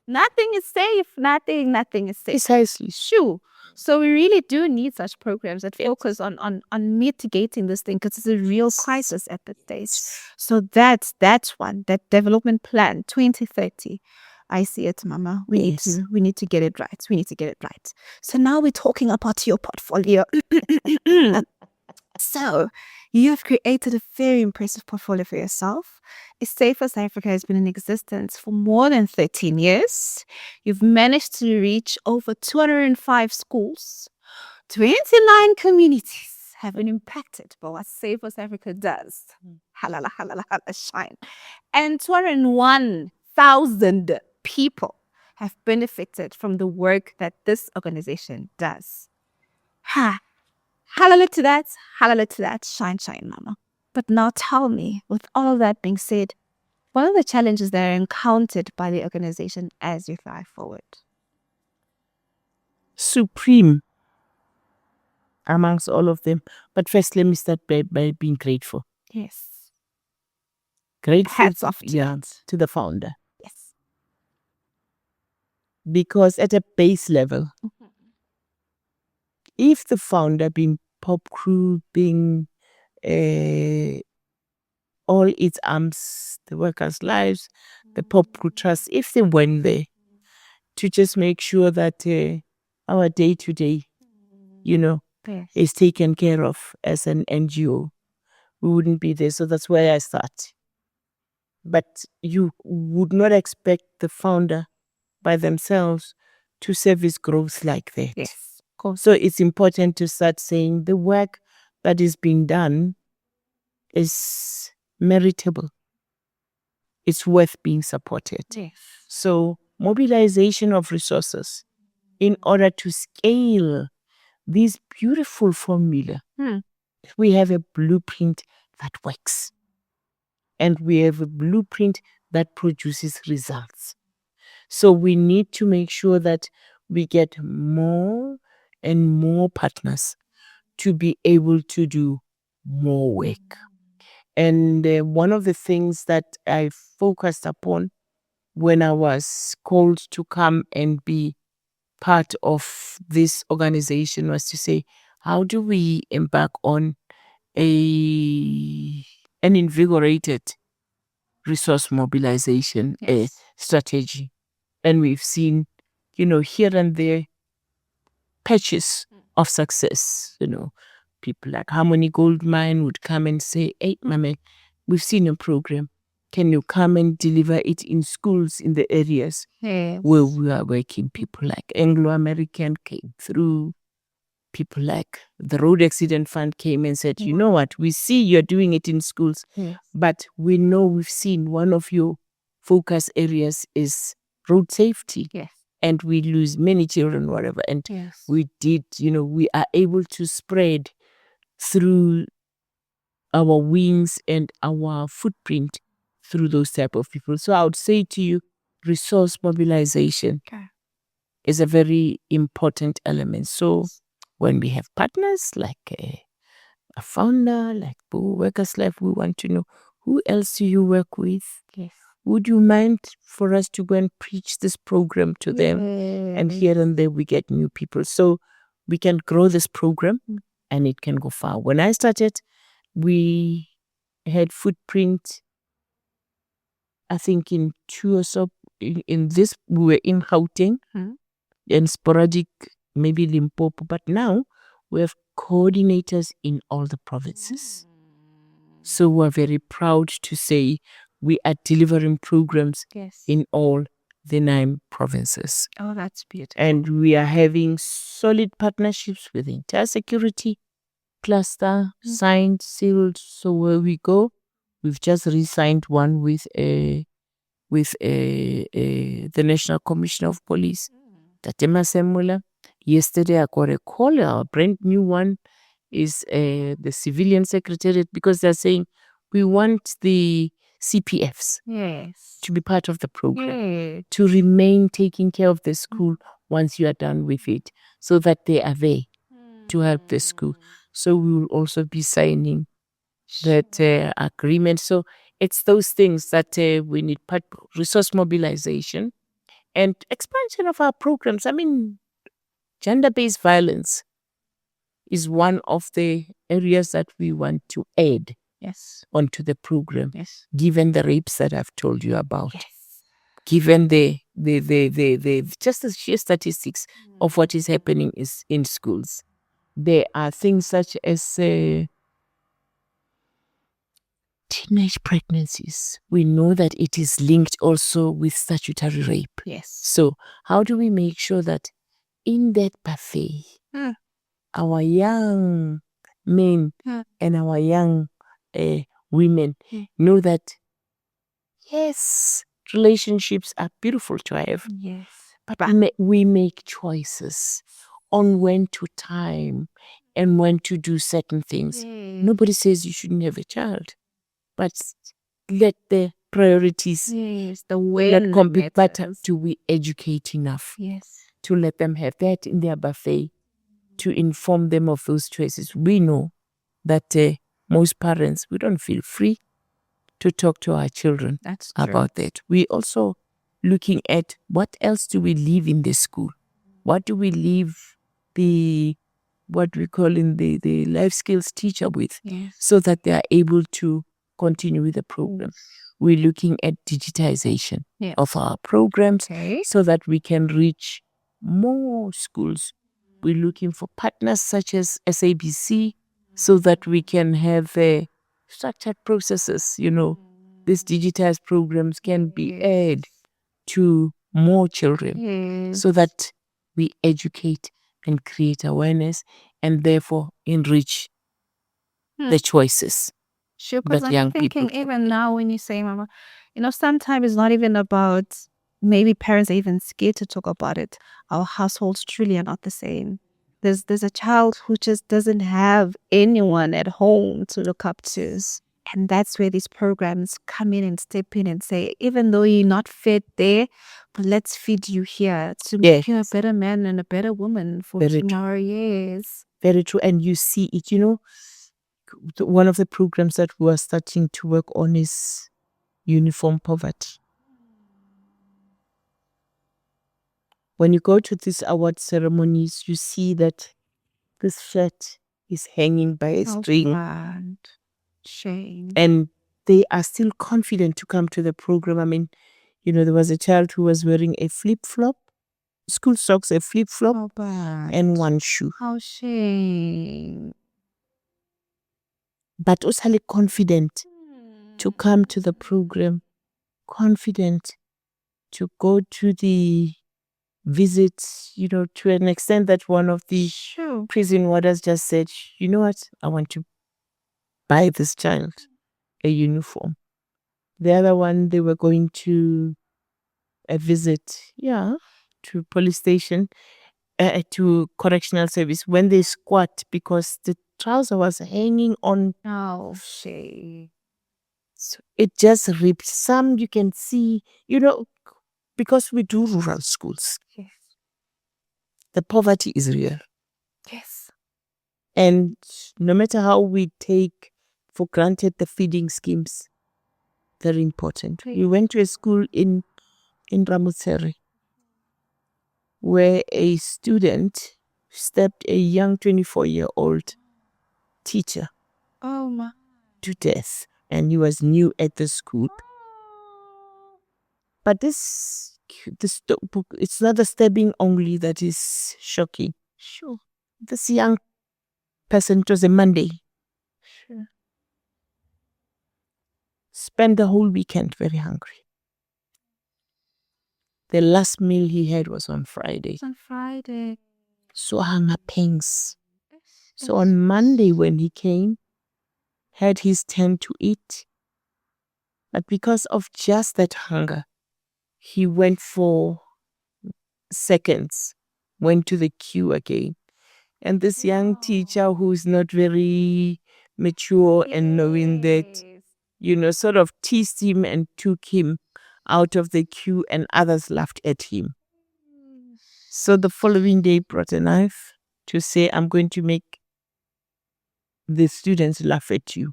Nothing is safe. Nothing is safe. Precisely. Sure. So we really do need such programs that focus on mitigating this thing, because it's a real crisis at this stage. So that's one, that development plan 2030. I see it, Mama. We need to get it right. We need to get it right. So now we're talking about your portfolio. So you have created a very impressive portfolio for yourself. Safer South Africa has been in existence for more than 13 years. You've managed to reach over 205 schools. 29 communities have been impacted by what Safer South Africa does. Halala, halala, halala, shine. And 201,000 people have benefited from the work that this organization does. Hallelujah to that, shine, Mama. But now tell me, with all of that being said, what are the challenges that are encountered by the organization as you fly forward? Supreme amongst all of them. But first, let me start by being grateful. Yes. Grateful, Hats off to that. to the founder. Yes. Because at a base level, if the founder, being Pop Crew, being all its arms, the workers' lives, the Pop Crew Trust, if they went there to just make sure that our day-to-day, Yes. is taken care of as an NGO, we wouldn't be there. So that's where I start. But you would not expect the founder by themselves to service growth like that. Yes. Of course. So it's important to start saying the work that is being done is meritable. It's worth being supported. Yes. So mobilization of resources in order to scale this beautiful formula. We have a blueprint that works. And we have a blueprint that produces results. So we need to make sure that we get more and more partners to be able to do more work. And one of the things that I focused upon when I was called to come and be part of this organization was to say, how do we embark on an invigorated resource mobilization strategy? And we've seen, here and there patches of success. People like Harmony Gold Mine would come and say, hey, Mame, we've seen your program. Can you come and deliver it in schools in the areas where we are working? People like Anglo-American came through. People like the Road Accident Fund came and said, you know what, we see you're doing it in schools, but we know we've seen one of your focus areas is road safety. Yes. And we lose many children, whatever. And we did, we are able to spread through our wings and our footprint through those type of people. So I would say to you, resource mobilization is a very important element. So when we have partners like a founder, like Workerslife, we want to know, who else do you work with? Yes. Would you mind for us to go and preach this program to them? And here and there we get new people. So we can grow this program and it can go far. When I started, we had footprint, I think in two or so, in this, we were in Gauteng and sporadic, maybe Limpopo. But now we have coordinators in all the provinces. So we're very proud to say we are delivering programs in all the 9 provinces. Oh, that's beautiful. And we are having solid partnerships with the entire security cluster, signed, sealed. So where we go, we've just re-signed one with the National Commissioner of Police, Tatema Semula. Yesterday I got a call, a brand new one is the Civilian Secretariat, because they're saying we want the CPFs to be part of the program, to remain taking care of the school once you are done with it, so that they are there to help the school. So we will also be signing that agreement. So it's those things that we need, resource mobilization and expansion of our programs. I mean, gender-based violence is one of the areas that we want to add onto the program, given the rapes that I've told you about, given the just the sheer statistics of what is happening is in schools. There are things such as teenage pregnancies. We know that it is linked also with statutory rape. So how do we make sure that in that buffet, our young men and our young women know that, yes, relationships are beautiful to have, but we make choices on when to time and when to do certain things. Nobody says you shouldn't have a child, but let the priorities not compete, but do we educate enough to let them have that in their buffet to inform them of those choices. We know that most parents, we don't feel free to talk to our children about that. We also looking at what else do we leave in the school? What do we leave the, what we call in the life skills teacher with, so that they are able to continue with the program. We're looking at digitization of our programs so that we can reach more schools. We're looking for partners such as SABC so that we can have structured processes. These digitized programs can be added to more children so that we educate and create awareness and therefore enrich the choices. Sure, because I'm thinking even now when you say, Mama, sometimes it's not even about, maybe parents are even scared to talk about it. Our households truly are not the same. There's a child who just doesn't have anyone at home to look up to. And that's where these programs come in and step in and say, even though you're not fed there, but let's feed you here to make you a better man and a better woman for tomorrow. Yes. Very true. And you see it, one of the programs that we are starting to work on is uniform poverty. When you go to these award ceremonies, you see that this shirt is hanging by a string. Bad. Shame. And they are still confident to come to the program. I mean, there was a child who was wearing a flip-flop, school socks, a flip-flop, and one shoe. How shame. But also confident to come to the program, confident to go to the visits, to an extent that one of the prison warders just said, you know what, I want to buy this child a uniform. The other one, they were going to a visit, to police station, to correctional service. When they squat, because the trouser was hanging on. Oh, shame. So it just ripped. Some you can see, because we do rural schools. Yes. The poverty is real. Yes. And no matter how we take for granted the feeding schemes, very important. Okay. We went to a school in Ramutseri where a student stabbed a young 24-year-old teacher to death, and he was new at the school. But this it's not the stabbing only that is shocking. Sure. This young person, it was a Monday. Sure. Spent the whole weekend very hungry. The last meal he had was on Friday. So hunger pangs. So on Monday when he came, had his turn to eat. But because of just that hunger, he went for seconds, went to the queue again. And this young teacher who's not very mature and knowing that, sort of teased him and took him out of the queue, and others laughed at him. So the following day brought a knife to say, I'm going to make the students laugh at you.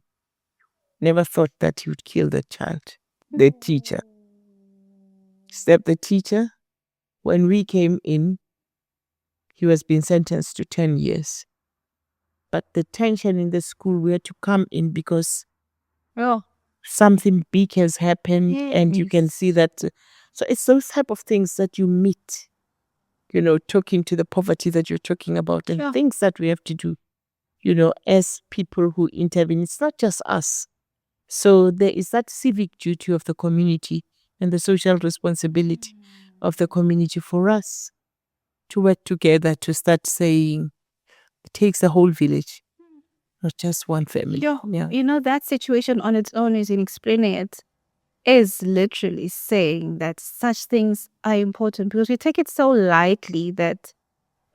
Never thought that he would kill the child, the teacher. Stabbed the teacher. When we came in, he was being sentenced to 10 years. But the tension in the school, we had to come in because something big has happened, and you can see that. So it's those type of things that you meet, talking to the poverty that you're talking about, and things that we have to do, as people who intervene. It's not just us. So there is that civic duty of the community and the social responsibility of the community for us to work together to start saying it takes a whole village, not just one family. That situation on its own, is in explaining it, is literally saying that such things are important, because we take it so lightly that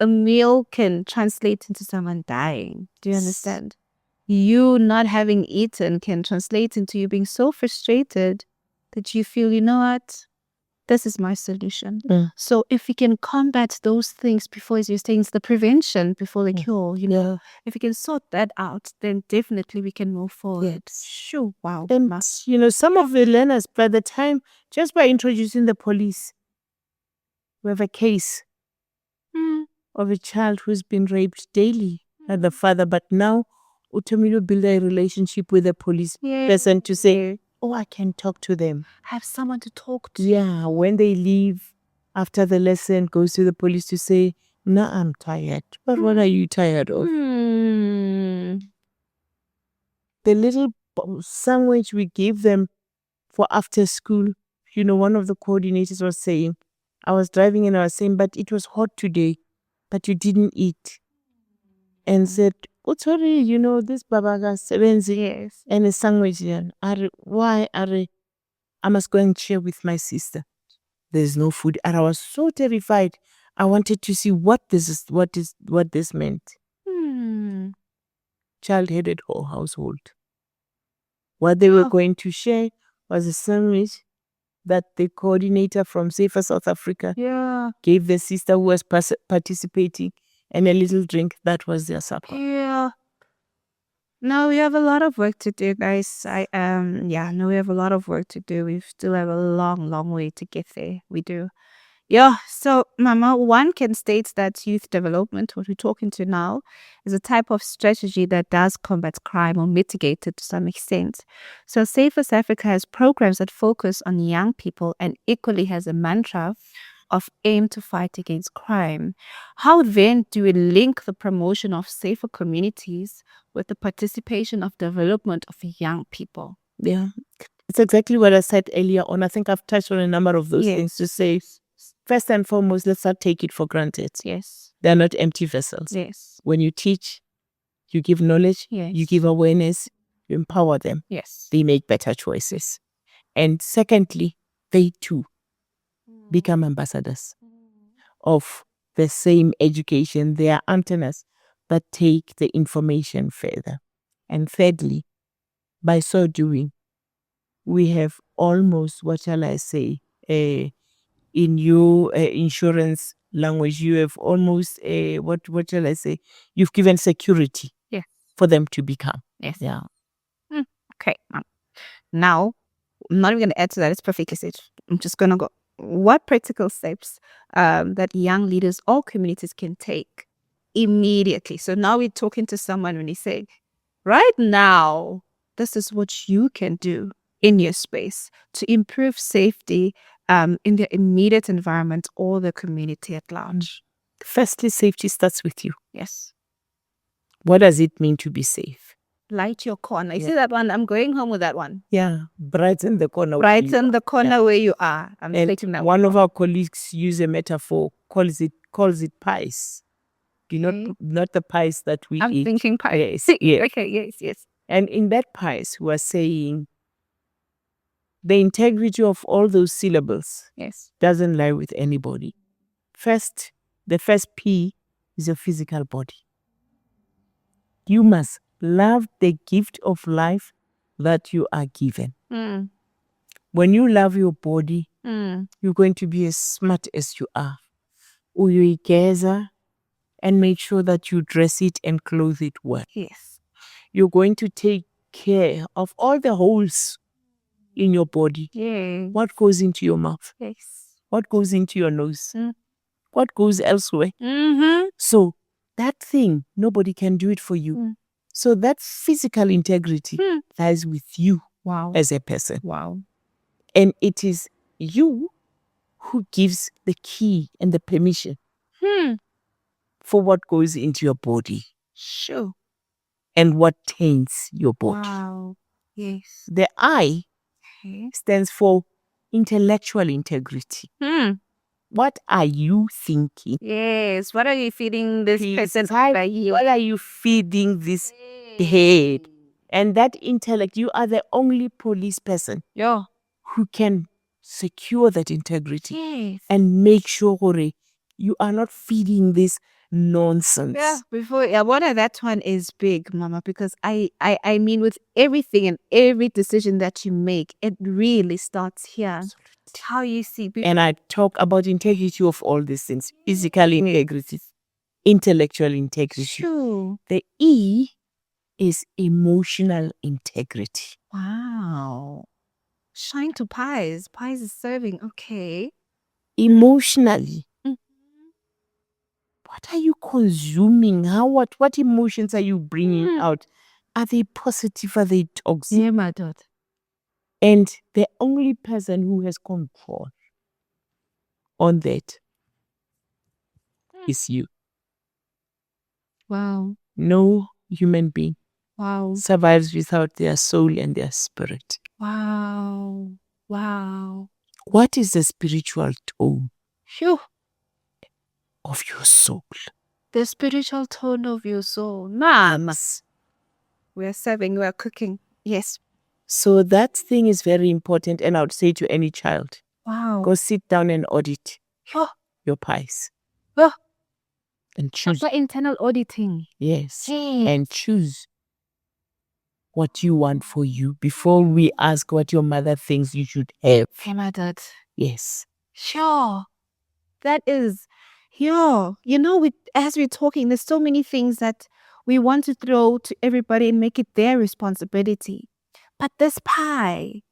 a meal can translate into someone dying. Do you understand? You not having eaten can translate into you being so frustrated that you feel, you know what? this is my solution. So if we can combat those things before, as you're saying, it's the prevention before the cure, if we can sort that out, then definitely we can move forward. Yes. Sure. Wow. And, some of the learners, by the time, just by introducing the police, we have a case of a child who's been raped daily by the father, but now Utomilo build a relationship with the police person to say, oh, I can talk to them. Have someone to talk to. Yeah, when they leave after the lesson, goes to the police to say, no, I'm tired. But what are you tired of? The little sandwich we gave them for after school, one of the coordinators was saying, I was driving and I was saying, but it was hot today, but you didn't eat. And said, oh, sorry, this babaga sevenzi and a sandwich. Why are I must go and share with my sister. There's no food. And I was so terrified. I wanted to see what this meant. Child-headed whole household. What they were going to share was a sandwich that the coordinator from Safer South Africa gave the sister who was participating, and a little drink. That was their supper. Yeah. No, we have a lot of work to do, guys. We have a lot of work to do. We still have a long, long way to get there. We do. Yeah, so Mama, one can state that youth development, what we're talking to now, is a type of strategy that does combat crime or mitigate it to some extent. So Safer South Africa has programs that focus on young people and equally has a mantra of aim to fight against crime. How then do we link the promotion of safer communities with the participation of development of young people? Yeah, it's exactly what I said earlier on. I think I've touched on a number of those things to say. First and foremost, let's not take it for granted. Yes. They're not empty vessels. Yes. When you teach, you give knowledge, you give awareness, you empower them. Yes. They make better choices. And secondly, they too become ambassadors of the same education. They are antennas that take the information further. And thirdly, by so doing, we have almost, what shall I say, in your insurance language, you have almost what shall I say? You've given security for them to become. Yes. Yeah. Okay. Now, I'm not even going to add to that. It's perfectly said. I'm just going to go. What practical steps that young leaders or communities can take immediately? So now we're talking to someone when he say, right now, this is what you can do in your space to improve safety in the immediate environment or the community at large. Firstly, safety starts with you. Yes. What does it mean to be safe? Light your corner. You see that one? I'm going home with that one. Yeah, brighten the corner. Brighten the corner where you are. I'm taking that one of our colleagues use a metaphor, calls it pies. Not the pies that we eat. I'm thinking pies. Yes. Okay, yes. And in that pies, we are saying the integrity of all those syllables doesn't lie with anybody. First, the first P is your physical body. You must love the gift of life that you are given. When you love your body, you're going to be as smart as you are. Uyoigeza, and make sure that you dress it and clothe it well. Yes. You're going to take care of all the holes in your body. Yeah. What goes into your mouth? Yes. What goes into your nose? What goes elsewhere? Mm-hmm. So that thing, nobody can do it for you. So that physical integrity lies with you as a person. Wow. And it is you who gives the key and the permission for what goes into your body. Sure. And what taints your body. Wow. Yes. The I stands for intellectual integrity. What are you thinking? Yes. What are you feeding this person? What are you feeding this head? And that intellect, you are the only police person who can secure that integrity and make sure you are not feeding this nonsense. Yeah, that one is big, Mama, because I mean, with everything and every decision that you make, it really starts here. How you see people. And I talk about integrity of all these things. Physical integrity, intellectual integrity. True. The E is emotional integrity. Wow. Shine to pies. Pies is serving. Okay. Emotionally, Mhm. what are you consuming? What emotions are you bringing out? Are they positive? Are they toxic? Yeah, my daughter. And the only person who has control on that is you. Wow. No human being Wow. survives without their soul and their spirit. Wow. Wow. What is the spiritual tone Phew. of your soul? The spiritual tone of your soul. Mama. We're serving, we're cooking. Yes. So that thing is very important. And I would say to any child, Wow. go sit down and audit Oh, your pies oh, and choose. proper internal auditing. Yes. Hey. And choose what you want for you before we ask what your mother thinks you should have. Hey, my dad. Yes. Sure. That is, yeah. You know, as we're talking, there's so many things that we want to throw to everybody and make it their responsibility. But this pie,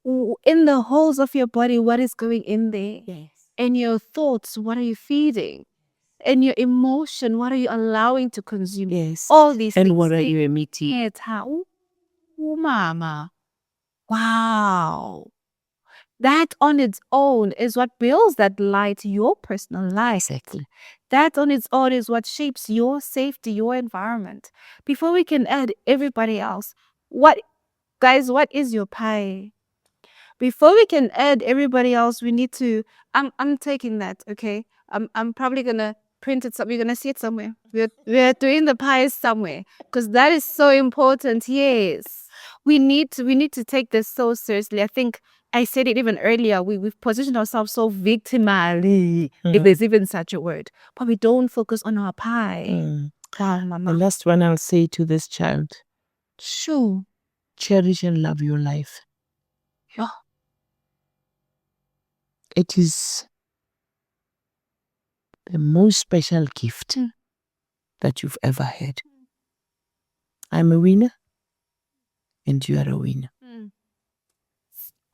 in the holes of your body, what is going in there? Yes. And your thoughts, what are you feeding? And your emotion, what are you allowing to consume? Yes. All these And things. what are you emitting? Mama. Wow. That on its own is what builds that light, your personal life. Exactly. That on its own is what shapes your safety, your environment. Before we can add everybody else, what is your pie? Before we can add everybody else, we need to. I'm taking that. Okay. I'm probably gonna print it. We're gonna see it somewhere. We're doing the pies somewhere because that is so important. Yes, we need to take this so seriously. I think I said it even earlier. We've positioned ourselves so victimally, if there's even such a word, but we don't focus on our pie. Wow, The mama. last one I'll say to this child, Sure. cherish and love your life. Yeah. It is the most special gift that you've ever had. I'm a winner and you are a winner.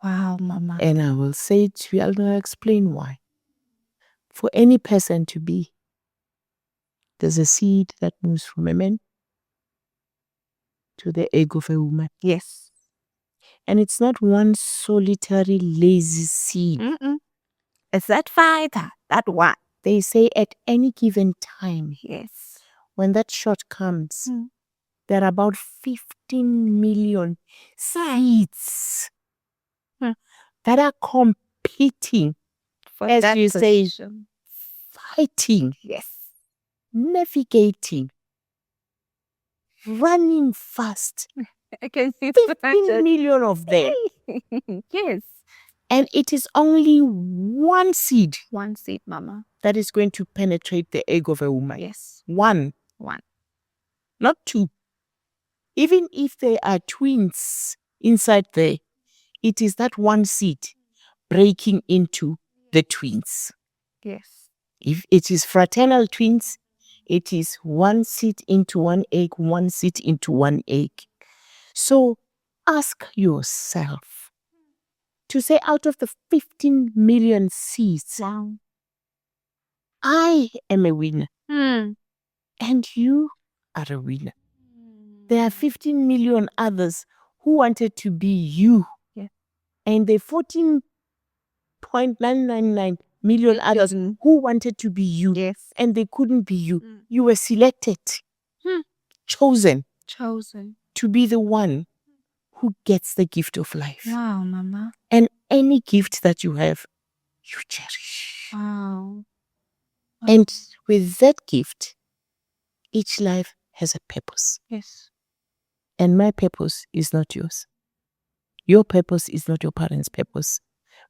Wow, mama. And I will say to you, I'll explain why. For any person to be, there's a seed that moves from a man to the egg of a woman. Yes. And it's not one solitary lazy seed. It's that fighter, that one. They say at any given time, Yes. when that shot comes, there are about 15 million seeds that are competing, For as that you say, position. fighting, Yes. navigating, running fast. I can see 15 million of them. Yes. And it is only one seed One seed, mama. that is going to penetrate the egg of a woman. Yes. One, One. not two. Even if there are twins inside there, it is that one seed breaking into the twins. Yes. If it is fraternal twins, it is one seed into one egg, one seed into one egg. So ask yourself to say, out of the 15 million seeds, Wow. I am a winner Hmm. and you are a winner. There are 15 million others who wanted to be you. Yeah. And the 14.999 million others who wanted to be you. Yes. And they couldn't be you. You were selected, chosen to be the one who gets the gift of life. Wow, mama. And any gift that you have, you cherish. Wow. And with that gift, each life has a purpose. Yes. And my purpose is not yours. Your purpose is not your parents' purpose.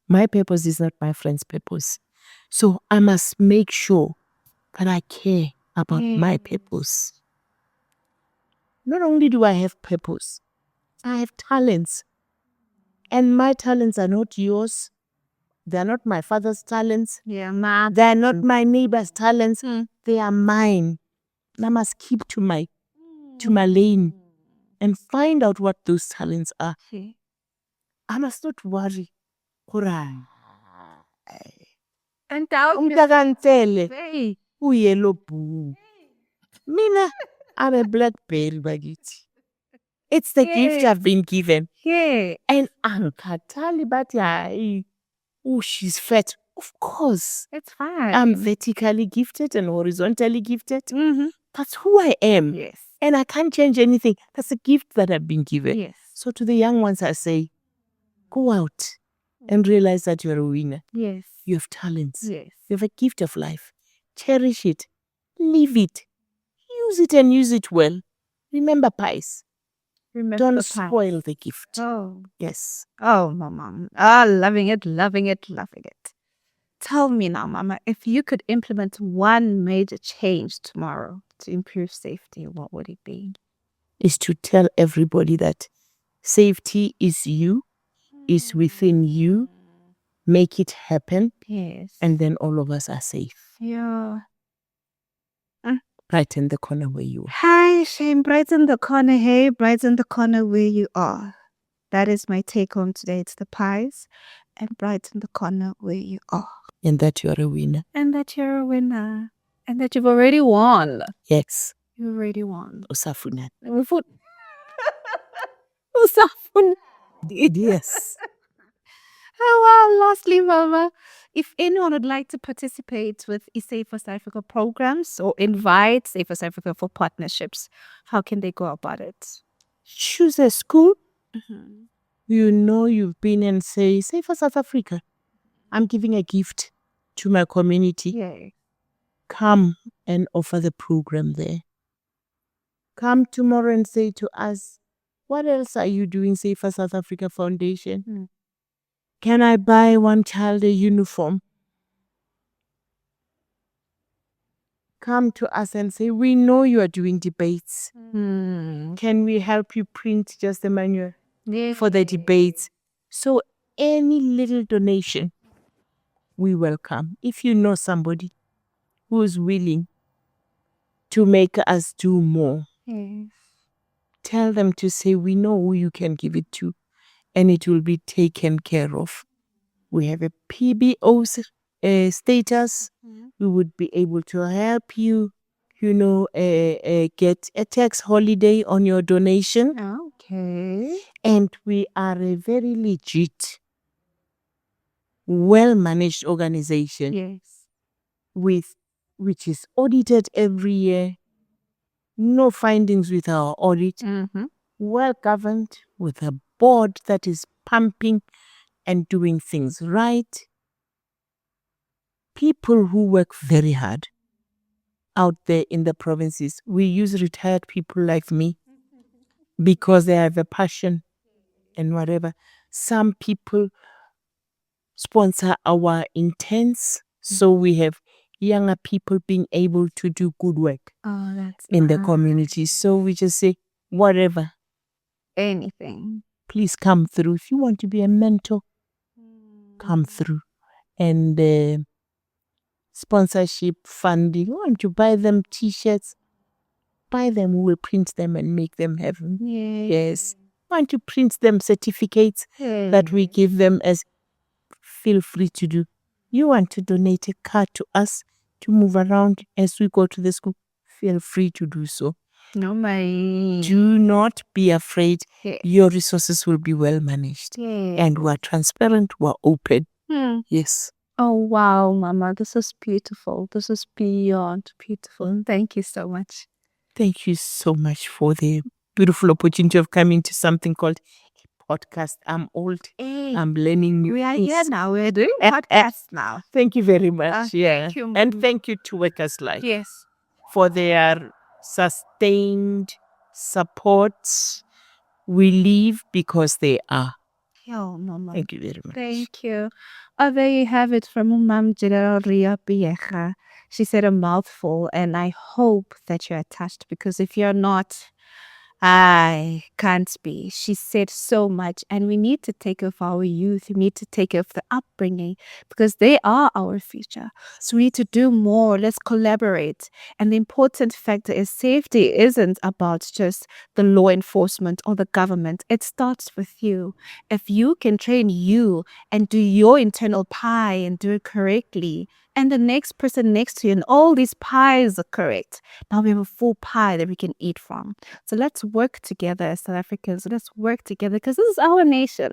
My purpose is not my friend's purpose. So I must make sure that I care about my purpose. Not only do I have purpose, I have talents. And my talents are not yours. They're not my father's talents. Yeah, ma. They're not my neighbor's talents. They are mine. I must keep to my lane and find out what those talents are. See. I must not worry. Hooray. And now Umntakantele hey. uyellow boo. Mina, I'm a blackberry bagithi. It's the gift Yeah. I've been given. Yeah. And angikhathali bathi hayi, oh, she's fat. Of course. It's fine. I'm vertically gifted and horizontally gifted. Mm-hmm. That's who I am. Yes. And I can't change anything. That's a gift that I've been given. Yes. So to the young ones, I say, go out and realize that you're a winner. Yes. You have talents. Yes. You have a gift of life. Cherish it. Live it. Use it and use it well. Remember pies. Remember Don't the pie. spoil the gift. Oh. Yes. Oh, mama. Ah, loving it, loving it, loving it. Tell me now, mama, if you could implement one major change tomorrow to improve safety, what would it be? Is to tell everybody that safety is you, is within you. Make it happen. Yes. And then all of us are safe. Yeah. Right in the corner where you are. Hi, Shane. Brighten the corner. Hey, brighten the corner where you are. That is my take home today. It's the pies and brighten the corner where you are. And that you're a winner. And that you're a winner. And that you've already won. Yes. You already won. Usafuna. Usafuna. Yes. Oh, well, lastly, Mama, if anyone would like to participate with Safe for South Africa programs or invite Safe for South Africa for partnerships, how can they go about it? Choose a school. Mm-hmm. You know you've been and say for South Africa. I'm giving a gift to my community. Yay. Come and offer the program there. Come tomorrow and say to us, what else are you doing, for South Africa Foundation? Mm. Can I buy one child a uniform? Come to us and say, we know you are doing debates. Mm. Can we help you print just the manual Yeah. for the debates? So any little donation, we welcome. If you know somebody who is willing to make us do more, Yes. tell them to say, we know who you can give it to, and it will be taken care of. We have a PBO status. We would be able to help you, get a tax holiday on your donation. Okay. And we are a very legit, well-managed organization. Yes. Which is audited every year. No findings with our audit. Mm-hmm. Well governed with a board that is pumping and doing things right. People who work very hard out there in the provinces. We use retired people like me because they have a passion and whatever. Some people sponsor our intents, so we have younger people being able to do good work in the community. So we just say, whatever, anything. please come through. If you want to be a mentor, come through. And sponsorship, funding, you want to buy them t-shirts, buy them, we will print them and make them happen. Yes. Want to print them certificates that we give them as, feel free to do. You want to donate a car to us to move around as we go to the school, feel free to do so. No, my. Do not be afraid. Yes. Your resources will be well managed. Yes. And we're transparent, we're open. Yes. Oh, wow, Mama. This is beautiful. This is beyond beautiful. Thank you so much. Thank you so much for the beautiful opportunity of coming to something called a podcast. I'm old. I'm learning new We are things. here now. We're doing podcasts now. Thank you very much. Thank you, And Mom. thank you to Workerslife Yes. for their sustained support. We live because they are. Oh, Mama. Thank you very much. Thank you. Oh, there you have it from Mom General Riah Phiyega. She said a mouthful, and I hope that you're touched, because if you're not, I can't be. She said so much, and we need to take care of our youth. We need to take care of the upbringing because they are our future. So we need to do more. Let's collaborate. And the important factor is safety isn't about just the law enforcement or the government. It starts with you. If you can train you and do your internal pie and do it correctly, and the next person next to you, and all these pies are correct. Now we have a full pie that we can eat from. So let's work together as South Africans. Let's work together because this is our nation.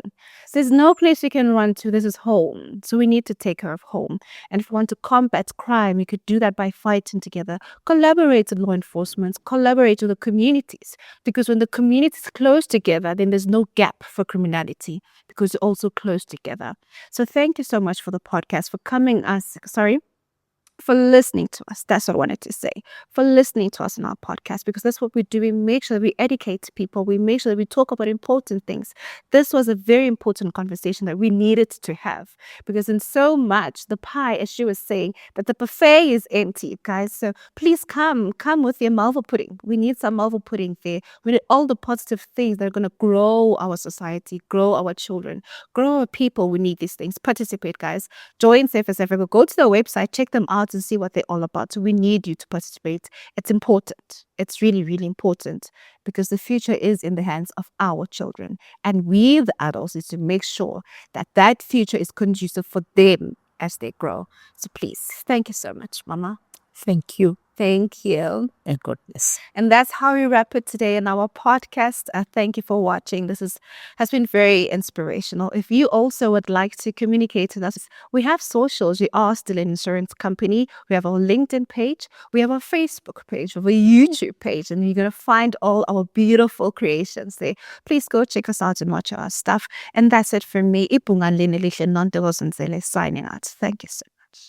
There's no place we can run to. This is home. So we need to take care of home. And if we want to combat crime, we could do that by fighting together. Collaborate with law enforcement, collaborate with the communities. Because when the communities close together, then there's no gap for criminality because they're also close together. So thank you so much for the podcast, for listening to us. That's what I wanted to say. For listening to us in our podcast, because that's what we do. We make sure that we educate people. We make sure that we talk about important things. This was a very important conversation that we needed to have because in so much, the pie, as she was saying, that the buffet is empty, guys. So please come with your malva pudding. We need some malva pudding there. We need all the positive things that are going to grow our society, grow our children, grow our people. We need these things. Participate, guys. Join Safe as Africa. Go to their website, check them out and see what they're all about. So we need you to participate. It's important. It's really, really important because the future is in the hands of our children. And we, the adults, need to make sure that that future is conducive for them as they grow. So please, thank you so much, Mama. Thank you, Thank you. and God bless. And that's how we wrap it today in our podcast. Thank you for watching. Has been very inspirational. If you also would like to communicate with us, we have socials. We are still an insurance company. We have our LinkedIn page. We have our Facebook page. We have a YouTube page. And you're going to find all our beautiful creations there. Please go check us out and watch our stuff. And that's it for me. Signing out. Thank you so much.